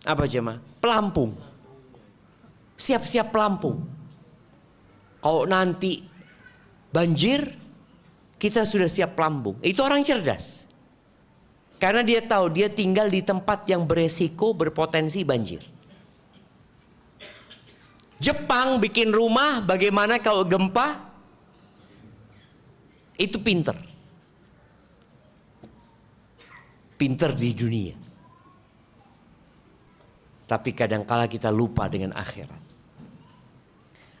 Apa jemaah? Pelampung. Siap-siap pelampung. Kalau nanti banjir, kita sudah siap pelampung. Itu orang cerdas. Karena dia tahu dia tinggal di tempat yang beresiko, berpotensi banjir. Jepang bikin rumah, bagaimana kalau gempa? Itu pinter. Pinter di dunia. Tapi kadangkala kita lupa dengan akhirat.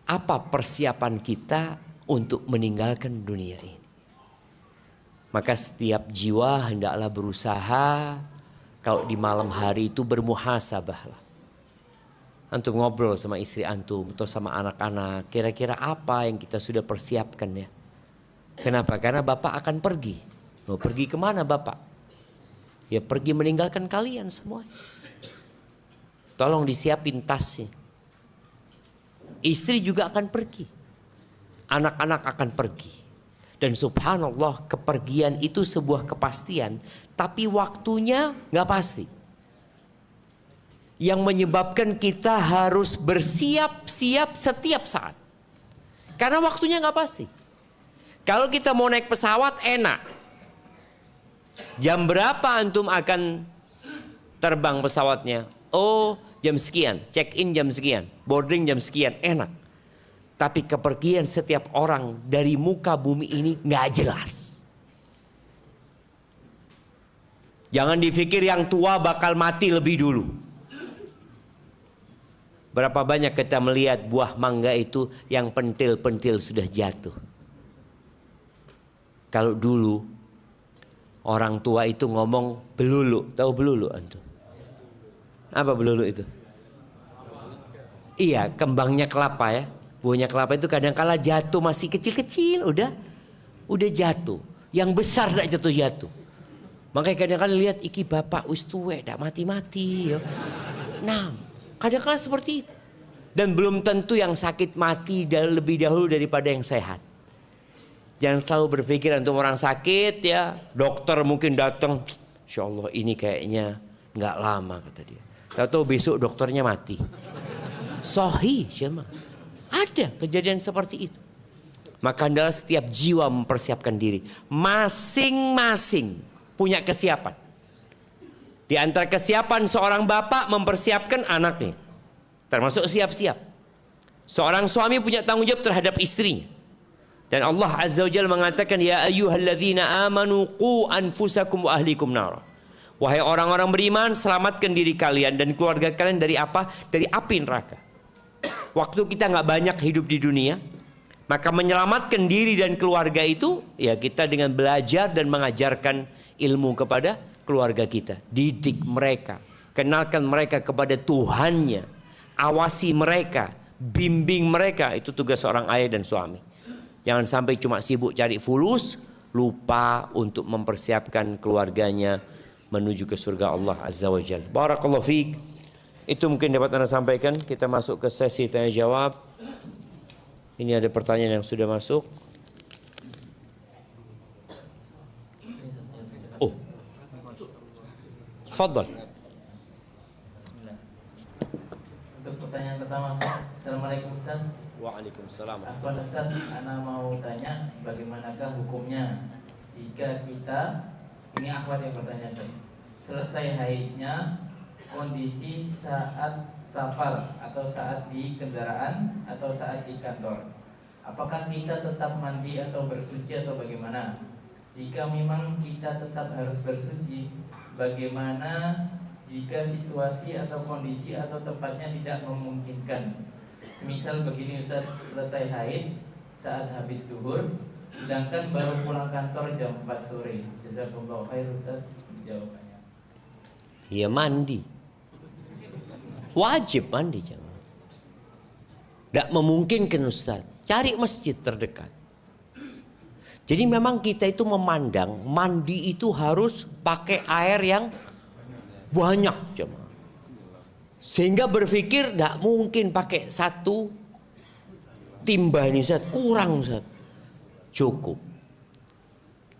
Apa persiapan kita untuk meninggalkan dunia ini? Maka setiap jiwa hendaklah berusaha, kalau di malam hari itu bermuhasabahlah. Antum ngobrol sama istri antum atau sama anak-anak, kira-kira apa yang kita sudah persiapkan ya? Kenapa? Karena Bapak akan pergi. Mau pergi kemana Bapak? Ya pergi meninggalkan kalian semua. Tolong disiapin tasnya. Istri juga akan pergi. Anak-anak akan pergi. Dan subhanallah, kepergian itu sebuah kepastian. Tapi waktunya gak pasti. Yang menyebabkan kita harus bersiap-siap setiap saat. Karena waktunya gak pasti. Kalau kita mau naik pesawat enak. Jam berapa antum akan terbang pesawatnya? Oh, jam sekian. Check in jam sekian. Boarding jam sekian. Enak. Tapi kepergian setiap orang dari muka bumi ini gak jelas. Jangan dipikir yang tua bakal mati lebih dulu. Berapa banyak kita melihat buah mangga itu yang pentil-pentil sudah jatuh. Kalau dulu orang tua itu ngomong belulu, tahu belulu antum? Apa belulu itu? Iya, kembangnya kelapa ya. Buahnya kelapa itu kadang-kala jatuh masih kecil-kecil, udah jatuh. Yang besar tidak jatuh-jatuh. Makanya kadang-kala lihat iki bapak wis tuwek dak mati-mati ya. Nah, kadang-kala seperti itu. Dan belum tentu yang sakit mati lebih dahulu daripada yang sehat. Jangan selalu berpikir untuk orang sakit ya. Dokter mungkin datang, Insya Allah ini kayaknya nggak lama kata dia. Tahu besok dokternya mati. Sahih jemaah. Ada kejadian seperti itu. Maka adalah setiap jiwa mempersiapkan diri. Masing-masing punya kesiapan. Di antara kesiapan seorang bapak mempersiapkan anaknya. Termasuk siap-siap. Seorang suami punya tanggung jawab terhadap istrinya. Dan Allah Azza wa Jalla mengatakan, Ya ayyuhalladzina amanu qu anfusakum wa ahlikum nar. Wahai orang-orang beriman, selamatkan diri kalian dan keluarga kalian dari apa? Dari api neraka. Waktu kita nggak banyak hidup di dunia, maka menyelamatkan diri dan keluarga itu, ya kita dengan belajar dan mengajarkan ilmu kepada keluarga kita. Didik mereka, kenalkan mereka kepada Tuhannya, awasi mereka, bimbing mereka. Itu tugas seorang ayah dan suami. Jangan sampai cuma sibuk cari fulus, lupa untuk mempersiapkan keluarganya menuju ke surga Allah Azza wa Jalla. Barakallahu fiik. Itu mungkin dapat Anda sampaikan. Kita masuk ke sesi tanya jawab. Ini ada pertanyaan yang sudah masuk. Oh. Fadhal. Untuk pertanyaan pertama, Assalamualaikum Ustaz. Waalaikumsalam. Afwan Ustaz, Ana mau tanya bagaimanakah hukumnya jika kita, ini akhwat yang bertanya Ustaz, selesai haidnya, kondisi saat safar atau saat di kendaraan atau saat di kantor, apakah kita tetap mandi atau bersuci atau bagaimana? Jika memang kita tetap harus bersuci, bagaimana jika situasi atau kondisi atau tempatnya tidak memungkinkan? Semisal begini Ustaz, selesai haid saat habis duhur, sedangkan baru pulang kantor jam 4 sore. Jazakumullah khair Ustaz jawabannya. Ya mandi. Wajib mandi jangan. Tidak memungkinkan Ustaz. Cari masjid terdekat. Jadi memang kita itu memandang mandi itu harus pakai air yang banyak jemaah. Sehingga berpikir tidak mungkin pakai satu timba ini Ustaz, kurang Ustaz. Cukup.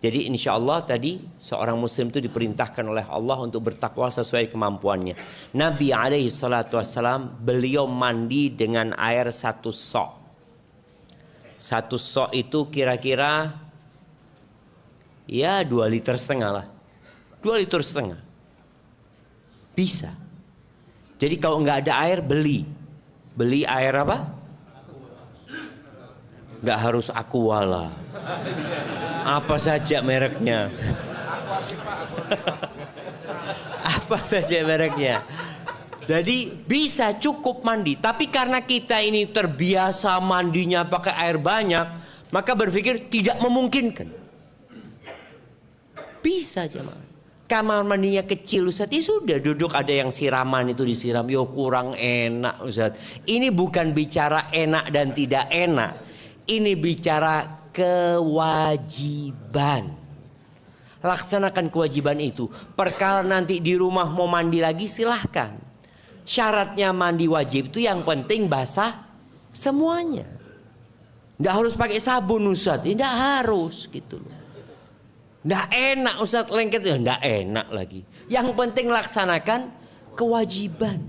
Jadi insya Allah tadi seorang muslim itu diperintahkan oleh Allah untuk bertakwa sesuai kemampuannya. Nabi SAW beliau mandi dengan air 1 sok. 1 sok itu kira-kira ya 2,5 liter lah. 2,5 liter. Bisa. Jadi kalau nggak ada air beli air apa? Nggak harus Aqua lah. Apa saja mereknya. Apa saja mereknya. Jadi bisa cukup mandi. Tapi karena kita ini terbiasa mandinya pakai air banyak, maka berpikir tidak memungkinkan. Bisa jemaah. Kamar mandinya kecil Ustaz, ya sudah duduk ada yang siraman itu disiram, yo kurang enak Ustaz. Ini bukan bicara enak dan tidak enak, ini bicara kewajiban. Laksanakan kewajiban itu. Perkara nanti di rumah mau mandi lagi silahkan. Syaratnya mandi wajib itu yang penting basah semuanya. Nggak harus pakai sabun Ustaz, nggak harus gitu loh. Nggak enak Ustaz lengket, ya nggak enak lagi. Yang penting laksanakan kewajiban.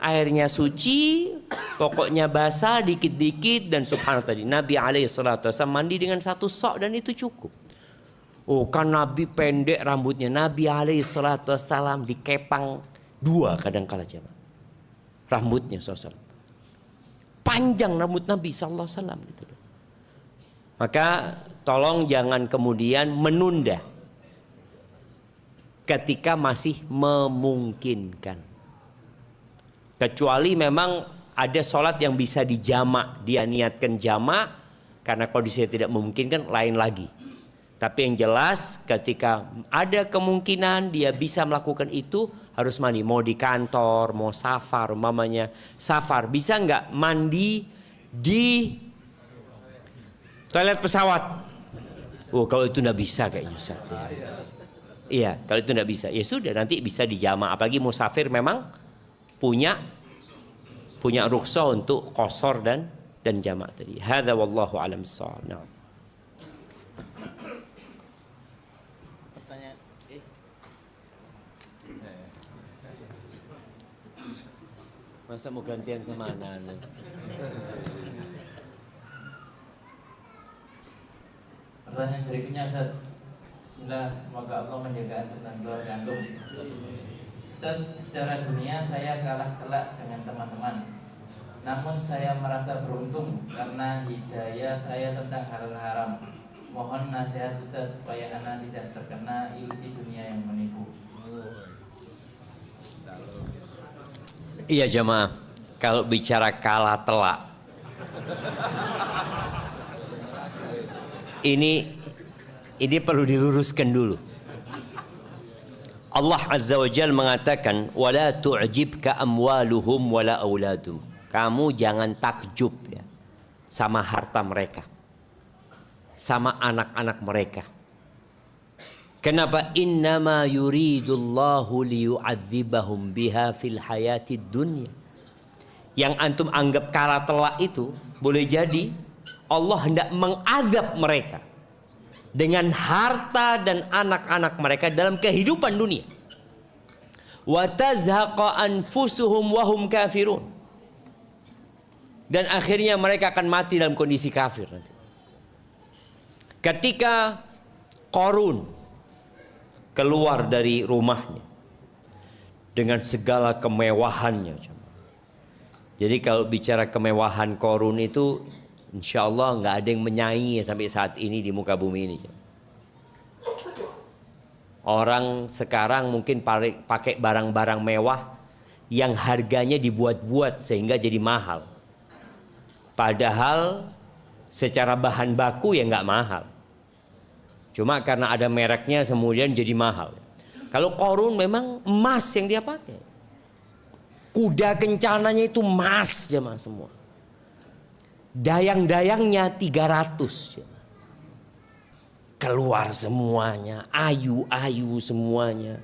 Airnya suci, pokoknya basah dikit-dikit dan subhanallah tadi Nabi SAW mandi dengan 1 sok dan itu cukup. Oh kan Nabi pendek rambutnya, Nabi SAW dikepang 2 kadang-kala jemaah. Rambutnya SAW. Panjang rambut Nabi SAW gitu. Maka tolong jangan kemudian menunda ketika masih memungkinkan. Kecuali memang ada sholat yang bisa dijamak, dia niatkan jamak karena kondisinya tidak memungkinkan, lain lagi. Tapi yang jelas ketika ada kemungkinan dia bisa melakukan itu harus mandi. Mau di kantor, mau safar, umpamanya safar, bisa nggak mandi di toilet pesawat? Oh kalau itu nggak bisa kayaknya Ustaz. Iya kalau itu nggak bisa ya sudah nanti bisa dijamak. Apalagi musafir memang punya rukhsah untuk qasar dan jamak tadi. Hadza wallahu a'lam bissawab. Masa mau gantian sama anak-anak? Pertanyaan berikutnya, Ustaz. Bismillah, semoga Allah menjaga antum dan keluarga antum. Ustaz, secara dunia saya kalah telak dengan teman-teman. Namun saya merasa beruntung karena hidayah saya tentang halal haram. Mohon nasihat Ustaz supaya anak tidak terkena ilusi dunia yang menipu. Iya jemaah, kalau bicara kalah telak, ini perlu diluruskan dulu. Allah Azza wa Jalla mengatakan, "Wala tu'jibka amwaluhum wala auladum." Kamu jangan takjub ya sama harta mereka, sama anak-anak mereka. Kenapa? Innama yuridullahu liyu'adzibahum biha fil hayatid dunya. Yang antum anggap kalah telak itu boleh jadi Allah hendak mengadab mereka dengan harta dan anak-anak mereka dalam kehidupan dunia. Wa tazhaqa anfusuhum wa hum kafirun. Dan akhirnya mereka akan mati dalam kondisi kafir nanti. Ketika Qarun keluar dari rumahnya dengan segala kemewahannya. Jadi kalau bicara kemewahan Qarun itu, insya Allah nggak ada yang menyaingi sampai saat ini di muka bumi ini. Orang sekarang mungkin pakai barang-barang mewah yang harganya dibuat-buat sehingga jadi mahal. Padahal secara bahan baku ya nggak mahal. Cuma karena ada mereknya kemudian jadi mahal. Kalau Qarun memang emas yang dia pakai. Kuda kencananya itu emas jemaah semua. Dayang-dayangnya 300. Keluar semuanya, ayu-ayu semuanya.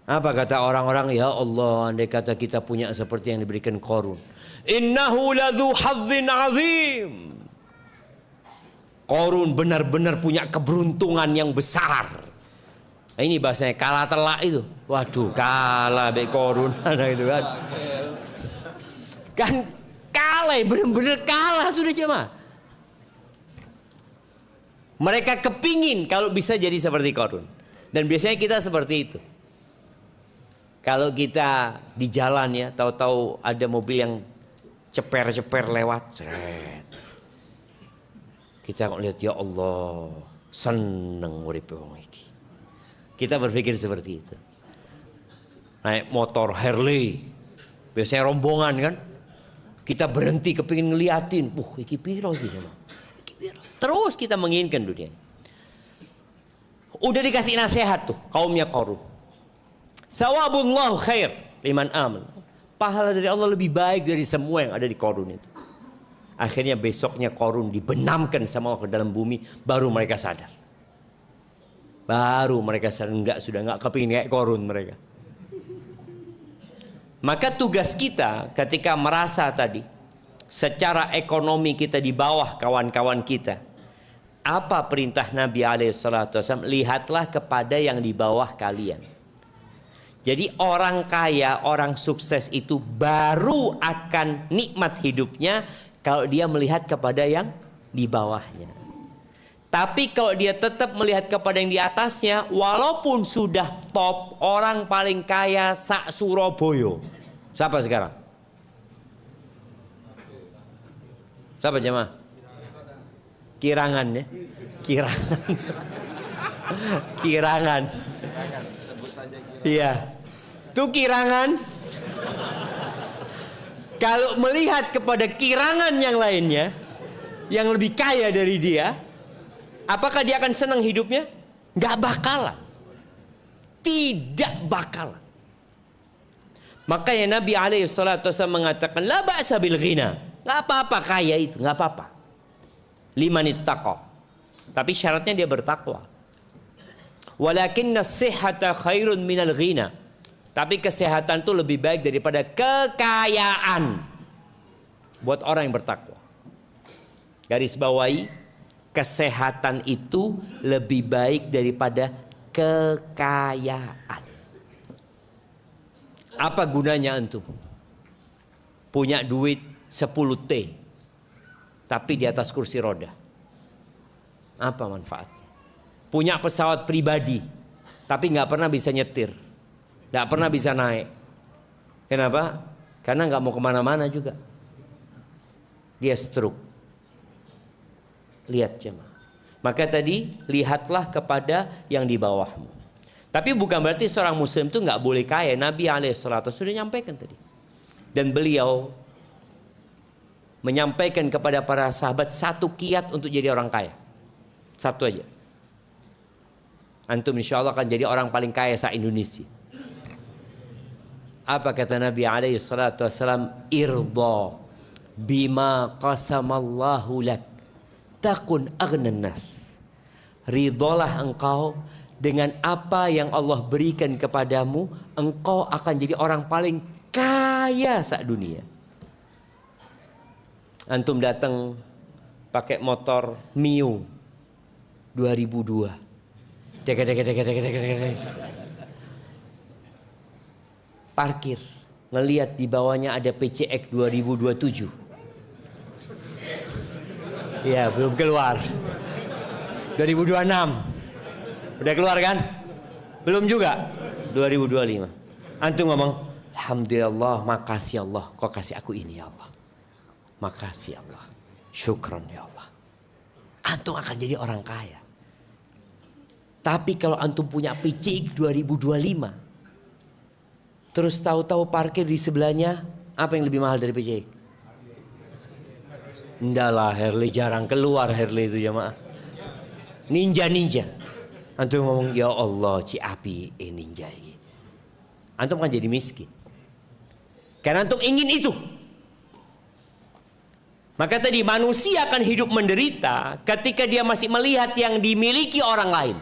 Apa kata orang-orang? Ya Allah, andai kata kita punya seperti yang diberikan Qarun. Innahu ladzu hadzin azim. Qarun benar-benar punya keberuntungan yang besar. Nah, ini bahasanya kalah telak itu. Waduh, kalah be Qarun gitu kan. Kan kalah, benar-benar kalah sudah jemaah. Mereka kepingin kalau bisa jadi seperti Qarun. Dan biasanya kita seperti itu. Kalau kita di jalan ya, tahu-tahu ada mobil yang ceper-ceper lewat, ceret. Kita lihat, ya Allah, seneng urip wong iki. Kita berpikir seperti itu. Naik motor Harley, biasanya rombongan kan. Kita berhenti kepingin ngeliatin, iki piro iki sama. Iki piro. Terus kita menginginkan dunia. Udah dikasih nasihat tuh kaumnya Qarun. Thawabullahu khair liman aman. Pahala dari Allah lebih baik dari semua yang ada di Qarun itu. Akhirnya besoknya Qarun dibenamkan sama Allah ke dalam bumi, baru mereka sadar. Baru mereka sadar, sudah enggak kepingin kayak Qarun mereka. Maka tugas kita ketika merasa tadi secara ekonomi kita di bawah kawan-kawan kita, apa perintah Nabi SAW? Lihatlah kepada yang di bawah kalian. Jadi orang kaya, orang sukses itu baru akan nikmat hidupnya kalau dia melihat kepada yang di bawahnya. Tapi kalau dia tetap melihat kepada yang di atasnya, walaupun sudah top, orang paling kaya sak Surabaya. Siapa sekarang? Siapa jemaah? Kirangan ya? Kirangan. Kirangan. Iya. Itu Kirangan. Kalau melihat kepada Kirangan yang lainnya, yang lebih kaya dari dia, apakah dia akan senang hidupnya? Gak bakalan. Tidak bakalan. Makanya Nabi SAW mengatakan, la ba'sa bil ghina. Gak apa-apa kaya itu, gak apa-apa. Liman ittaqa. Tapi syaratnya dia bertakwa. Walakinna sihhata khairun minal ghina. Tapi kesehatan itu lebih baik daripada kekayaan buat orang yang bertakwa. Garis bawahi, kesehatan itu lebih baik daripada kekayaan. Apa gunanya antum? punya duit 10 T, tapi di atas kursi roda. Apa manfaatnya? Punya pesawat pribadi, tapi nggak pernah bisa nyetir, nggak pernah bisa naik. Kenapa? Karena nggak mau kemana-mana juga. Dia stroke. Lihat jemaah. Maka tadi lihatlah kepada yang di bawahmu. Tapi bukan berarti seorang muslim itu nggak boleh kaya. Nabi alaihissalam sudah nyampaikan tadi. Dan beliau menyampaikan kepada para sahabat satu kiat untuk jadi orang kaya. Satu aja. Antum insya Allah akan jadi orang paling kaya se-Indonesia. Apa kata Nabi alaihissalam? Irda bima qasamallahu lak takun aghnan nas. Ridholah engkau dengan apa yang Allah berikan kepadamu, engkau akan jadi orang paling kaya se-dunia. Antum datang pakai motor Mio 2002. Parkir, ngelihat di bawahnya ada PCX 2027. Ya, belum keluar. 2026. Udah keluar kan? Belum juga. 2025. Antum ngomong, alhamdulillah, makasih Allah, kau kasih aku ini ya Allah. Makasih Allah. Syukran ya Allah. Antum akan jadi orang kaya. Tapi kalau antum punya PCX 2025, terus tahu-tahu parkir di sebelahnya, apa yang lebih mahal dari PCX? Enggak lah, Harley jarang keluar Harley itu jemaah. Ninja. Antum ngomong, ya Allah, Ciapi ninja ini. Antum kan jadi miskin. Karena antum ingin itu. Maka tadi manusia akan hidup menderita ketika dia masih melihat yang dimiliki orang lain.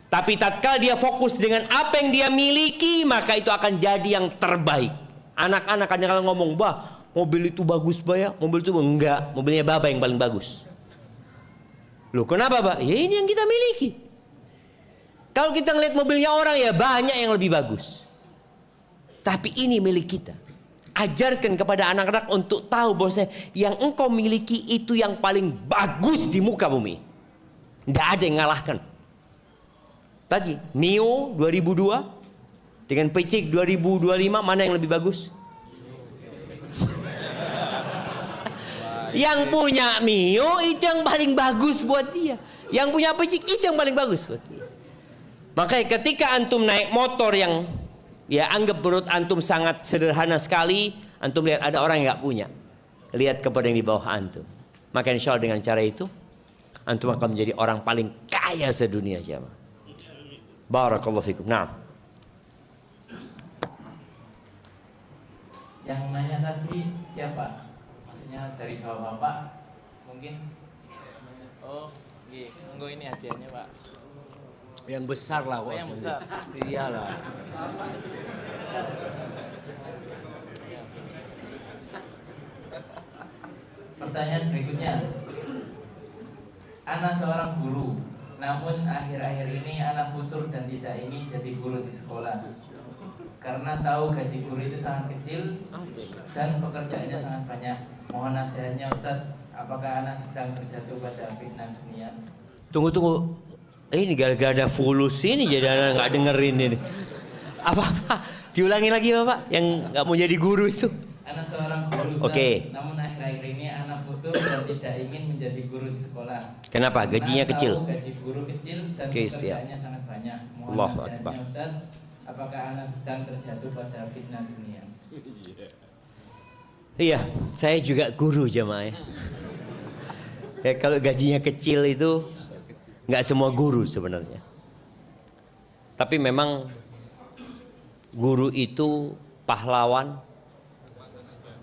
Tapi tatkala dia fokus dengan apa yang dia miliki, maka itu akan jadi yang terbaik. Anak-anak kadang-kadang ngomong, bah, mobil itu bagus bah ya, mobil itu enggak, mobilnya baba yang paling bagus. Loh kenapa bah? Ya ini yang kita miliki. Kalau kita ngeliat mobilnya orang ya banyak yang lebih bagus. Tapi ini milik kita. Ajarkan kepada anak-anak untuk tahu bahwa yang engkau miliki itu yang paling bagus di muka bumi. Tidak ada yang ngalahkan. Tadi Mio 2002 dengan PCX 2025 mana yang lebih bagus? Yang punya Mio itu yang paling bagus buat dia. Yang punya PCX itu yang paling bagus buat dia. Makanya ketika antum naik motor yang ya anggap menurut antum sangat sederhana sekali, antum lihat ada orang yang nggak punya, lihat kepada yang di bawah antum. Maka insya Allah dengan cara itu antum akan menjadi orang paling kaya sedunia jemaah. Barakallahu fikum. Nah, yang nanya tadi siapa? Maksudnya dari bapak mungkin? Oh, iya. Monggo ini hadiahnya Pak. yang besar lah. Oh, yang besar. Iyalah. Pertanyaan berikutnya. Ana seorang guru, namun akhir-akhir ini ana futur dan tidak ingin jadi guru di sekolah. Karena tahu gaji guru itu sangat kecil dan pekerjaannya sangat banyak. Mohon nasihatnya Ustadz, apakah ana sedang terjatuh pada fitnah dunia? Tunggu. Ini gara-gara ada fulus ini jadi anak nggak dengerin ini. Apa? Diulangi lagi Bapak yang nggak mau jadi guru itu. Ana seorang guru, Oke. namun akhir-akhir ini ana futur dan tidak ingin menjadi guru di sekolah. Kenapa? Gajinya Karena kecil. tahu gaji guru kecil dan pekerjaannya sangat banyak. Mohon Allahu nasihatnya Akbar. Ustadz, apakah ana sedang terjatuh pada fitnah dunia? Iya, saya juga guru jemaah ya. Ya kalau gajinya kecil itu nggak semua guru sebenarnya. Tapi memang guru itu pahlawan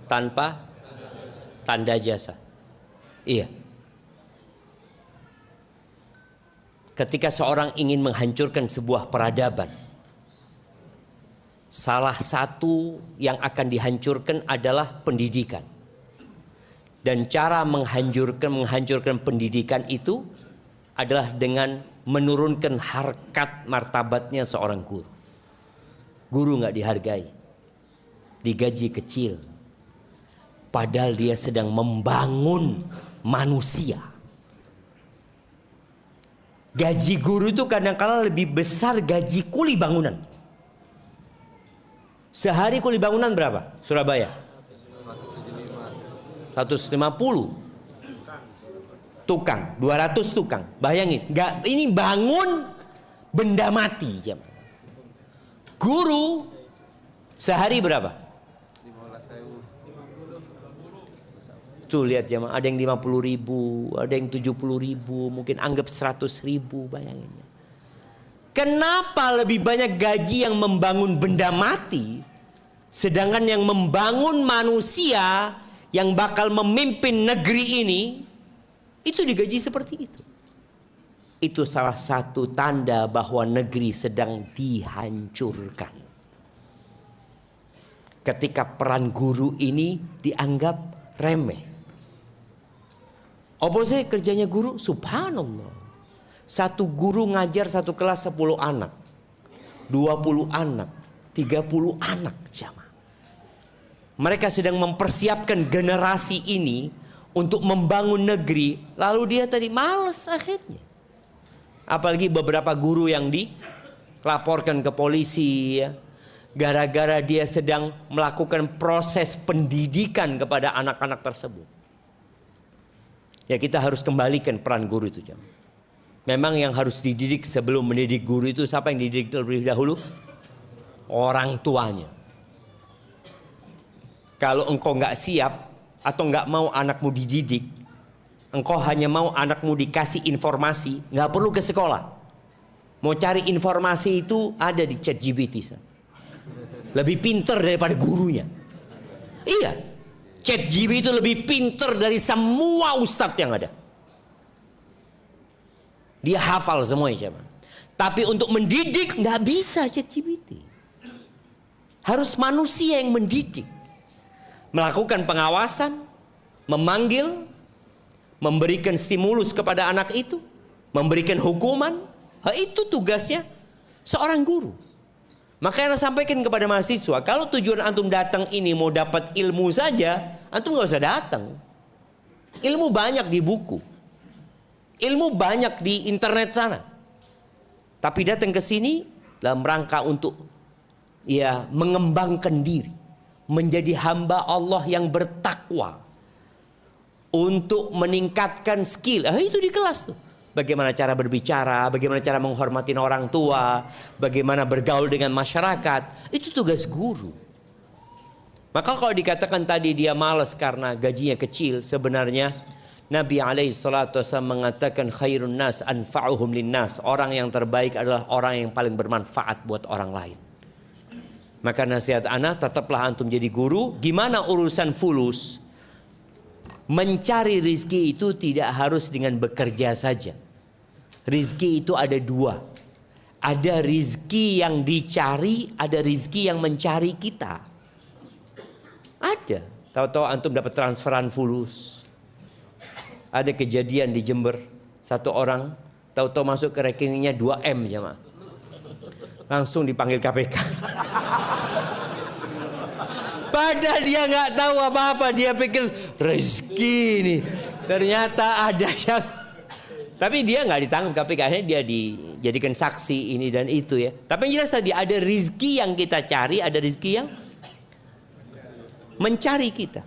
tanpa tanda jasa. Iya. Ketika seorang ingin menghancurkan sebuah peradaban, salah satu yang akan dihancurkan adalah pendidikan. Dan cara menghancurkan pendidikan itu adalah dengan menurunkan harkat martabatnya seorang guru. Guru nggak dihargai. digaji kecil. Padahal dia sedang membangun manusia. Gaji guru itu kadang-kala lebih besar gaji kuli bangunan. Sehari kuli bangunan berapa? Surabaya? 150. Tukang, 200 tukang. Bayangin, ini bangun benda mati. Guru sehari berapa? Tuh lihat jemaah, ada yang 50.000, ada yang 70.000, mungkin anggap 100.000, bayangin. Kenapa lebih banyak gaji yang membangun benda mati, sedangkan yang membangun manusia yang bakal memimpin negeri ini itu digaji seperti itu? Itu salah satu tanda bahwa negeri sedang dihancurkan. Ketika peran guru ini dianggap remeh. Apa sih kerjanya guru? Subhanallah. Satu guru ngajar satu kelas 10 anak, 20 anak, 30 anak jamaah. Mereka sedang mempersiapkan generasi ini untuk membangun negeri. Lalu dia tadi malas akhirnya. Apalagi beberapa guru yang dilaporkan ke polisi ya, gara-gara dia sedang melakukan proses pendidikan kepada anak-anak tersebut. Ya kita harus kembalikan peran guru itu jemaah. Memang yang harus dididik sebelum mendidik guru itu siapa yang dididik terlebih dahulu? Orang tuanya. Kalau engkau nggak siap atau nggak mau anakmu dididik, engkau hanya mau anakmu dikasih informasi, nggak perlu ke sekolah. Mau cari informasi itu ada di ChatGPT. Lebih pintar daripada gurunya. Iya. ChatGPT itu lebih pintar dari semua ustadz yang ada. Dia hafal semuanya. Tapi untuk mendidik nggak bisa ChatGPT. Harus manusia yang mendidik. Melakukan pengawasan, memanggil, memberikan stimulus kepada anak itu, memberikan hukuman. Itu tugasnya seorang guru. Makanya saya sampaikan kepada mahasiswa, kalau tujuan antum datang ini mau dapat ilmu saja, antum nggak usah datang. Ilmu banyak di buku, ilmu banyak di internet sana. Tapi datang ke sini dalam rangka untuk ya mengembangkan diri, menjadi hamba Allah yang bertakwa, untuk meningkatkan skill. Itu di kelas tuh. Bagaimana cara berbicara, bagaimana cara menghormati orang tua, bagaimana bergaul dengan masyarakat. Itu tugas guru. Maka kalau dikatakan tadi dia malas karena gajinya kecil, sebenarnya Nabi SAW mengatakan khairun nas anfa'uhum linnas. Orang yang terbaik adalah orang yang paling bermanfaat buat orang lain. Maka nasihat ana, tetaplah antum jadi guru. Gimana urusan fulus? Mencari rizki itu tidak harus dengan bekerja saja. Rizki itu ada dua. Ada rizki yang dicari, ada rizki yang mencari kita. Ada. Tahu-tahu antum dapat transferan fulus. Ada kejadian di Jember, satu orang tahu-tahu masuk ke rekeningnya 2M jemaah. Langsung dipanggil KPK. Padahal dia nggak tahu apa-apa, dia pikir rezeki nih. Ternyata ada yang, tapi dia nggak ditangkap KPK, akhirnya dia dijadikan saksi ini dan itu ya. Tapi yang jelas tadi ada rezeki yang kita cari, ada rezeki yang mencari kita.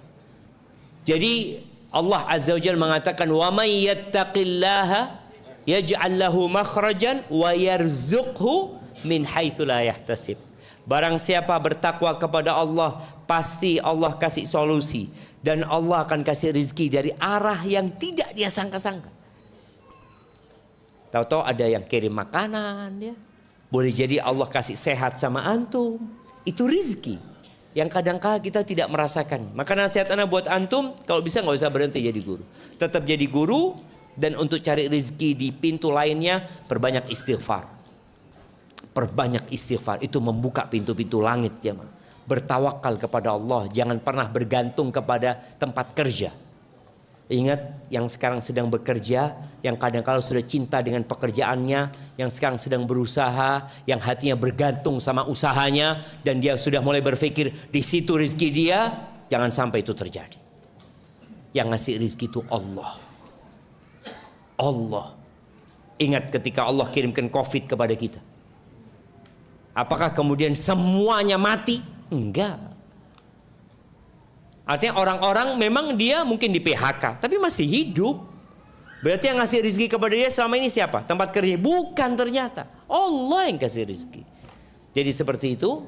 Jadi Allah Azza wa Jalla mengatakan wa may yattaqillaha yaj'al lahu makhrajan wa yarzuqhu min haitsu la yahtasib. Barang siapa bertakwa kepada Allah, pasti Allah kasih solusi. Dan Allah akan kasih rezeki dari arah yang tidak dia sangka-sangka. Tahu-tahu ada yang kirim makanan ya. Boleh jadi Allah kasih sehat sama antum. Itu rezeki yang kadang-kala kita tidak merasakan. Maka nasihat ana buat antum, kalau bisa nggak usah berhenti jadi guru. Tetap jadi guru, dan untuk cari rezeki di pintu lainnya, perbanyak istighfar. Perbanyak istighfar, itu membuka pintu-pintu langit jemaah. Bertawakal kepada Allah, jangan pernah bergantung kepada tempat kerja. Ingat yang sekarang sedang bekerja, yang kadang-kala sudah cinta dengan pekerjaannya, yang sekarang sedang berusaha, yang hatinya bergantung sama usahanya, dan dia sudah mulai berpikir di situ rezeki dia. Jangan sampai itu terjadi. Yang ngasih rezeki itu Allah. Allah. Ingat ketika Allah kirimkan COVID kepada kita. Apakah kemudian semuanya mati? Enggak. Artinya orang-orang memang dia mungkin di PHK, tapi masih hidup. Berarti yang ngasih rezeki kepada dia selama ini siapa? Tempat kerja? Bukan ternyata. Allah yang kasih rezeki. Jadi seperti itu.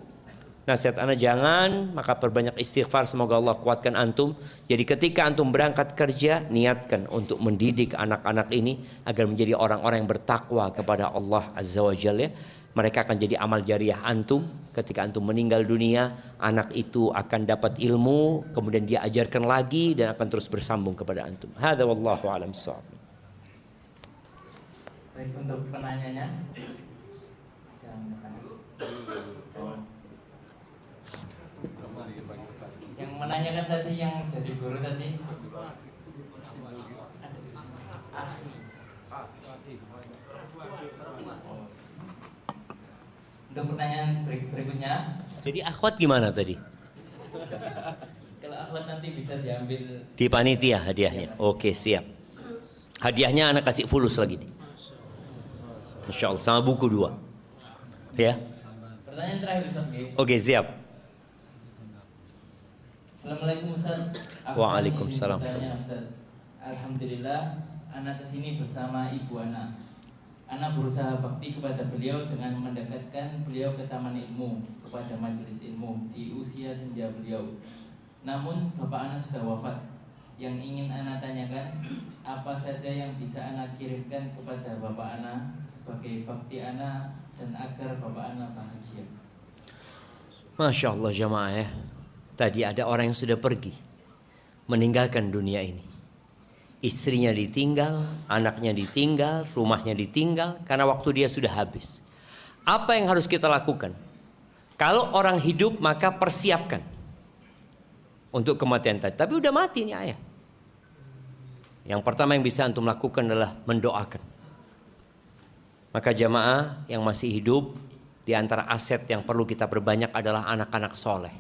Nasihat ana jangan, maka perbanyak istighfar, semoga Allah kuatkan antum. Jadi ketika antum berangkat kerja, niatkan untuk mendidik anak-anak ini agar menjadi orang-orang yang bertakwa kepada Allah Azza wa Jalla. Mereka akan jadi amal jariah antum. Ketika antum meninggal dunia, anak itu akan dapat ilmu, kemudian dia ajarkan lagi dan akan terus bersambung kepada antum. Hadza wallahu a'lam bissawab. Baik, untuk penanyanya. Yang menanyakan tadi, yang jadi guru tadi. Untuk pertanyaan berikutnya. Jadi akhwat gimana tadi? Kalau akhwat nanti bisa diambil di panitia hadiahnya. Oke, siap. Hadiahnya anak kasih fulus lagi nih. Masya Allah, sama buku 2. Ya. Pertanyaan terakhir Ustaz. Oke, siap. Assalamualaikum Ustaz. Waalaikumsalam. Alhamdulillah, anak kesini bersama ibu anak. Anak berusaha bakti kepada beliau dengan mendekatkan beliau ke taman ilmu, kepada majelis ilmu di usia senja beliau. Namun bapak anak sudah wafat. Yang ingin anak tanyakan, apa saja yang bisa anak kirimkan kepada bapak anak sebagai bakti anak dan agar bapak anak bahagia. Masya Allah jamaah ya. Tadi ada orang yang sudah pergi, meninggalkan dunia ini. Istrinya ditinggal, anaknya ditinggal, rumahnya ditinggal karena waktu dia sudah habis. Apa yang harus kita lakukan? Kalau orang hidup maka persiapkan untuk kematian tadi. Tapi udah mati nih ayah. Yang pertama yang bisa antum lakukan adalah mendoakan. Maka jamaah yang masih hidup, di antara aset yang perlu kita perbanyak adalah anak-anak soleh.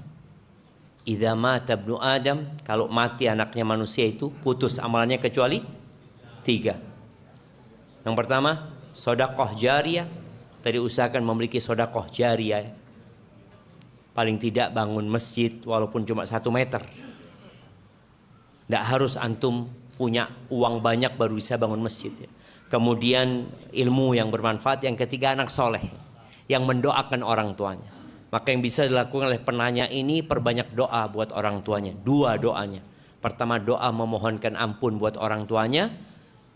Idza mata ibnu Adam, kalau mati anaknya manusia itu putus amalannya kecuali 3. Yang pertama, sedekah jariyah. Tadi usahakan memiliki sedekah jariyah. Paling tidak bangun masjid walaupun cuma 1 meter. Tidak harus antum punya uang banyak baru bisa bangun masjid. Kemudian ilmu yang bermanfaat. Yang ketiga, anak soleh yang mendoakan orang tuanya. Maka yang bisa dilakukan oleh penanya ini, perbanyak doa buat orang tuanya. 2 doanya. Pertama, doa memohonkan ampun buat orang tuanya.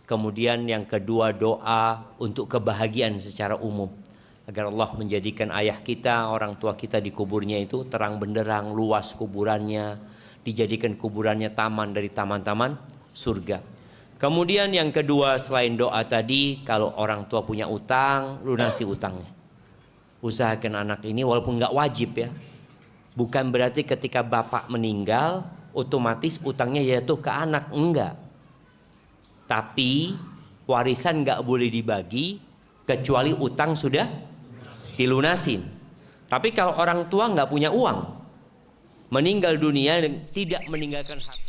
Kemudian yang kedua, doa untuk kebahagiaan secara umum. Agar Allah menjadikan ayah kita, orang tua kita di kuburnya itu terang benderang, luas kuburannya. Dijadikan kuburannya taman dari taman-taman surga. Kemudian yang kedua, selain doa tadi, kalau orang tua punya utang, lunasi utangnya. Usahakan anak ini walaupun nggak wajib ya. Bukan berarti ketika bapak meninggal otomatis utangnya jatuh ke anak, enggak. Tapi warisan nggak boleh dibagi kecuali utang sudah dilunasin. Tapi kalau orang tua nggak punya uang, meninggal dunia dan tidak meninggalkan harta,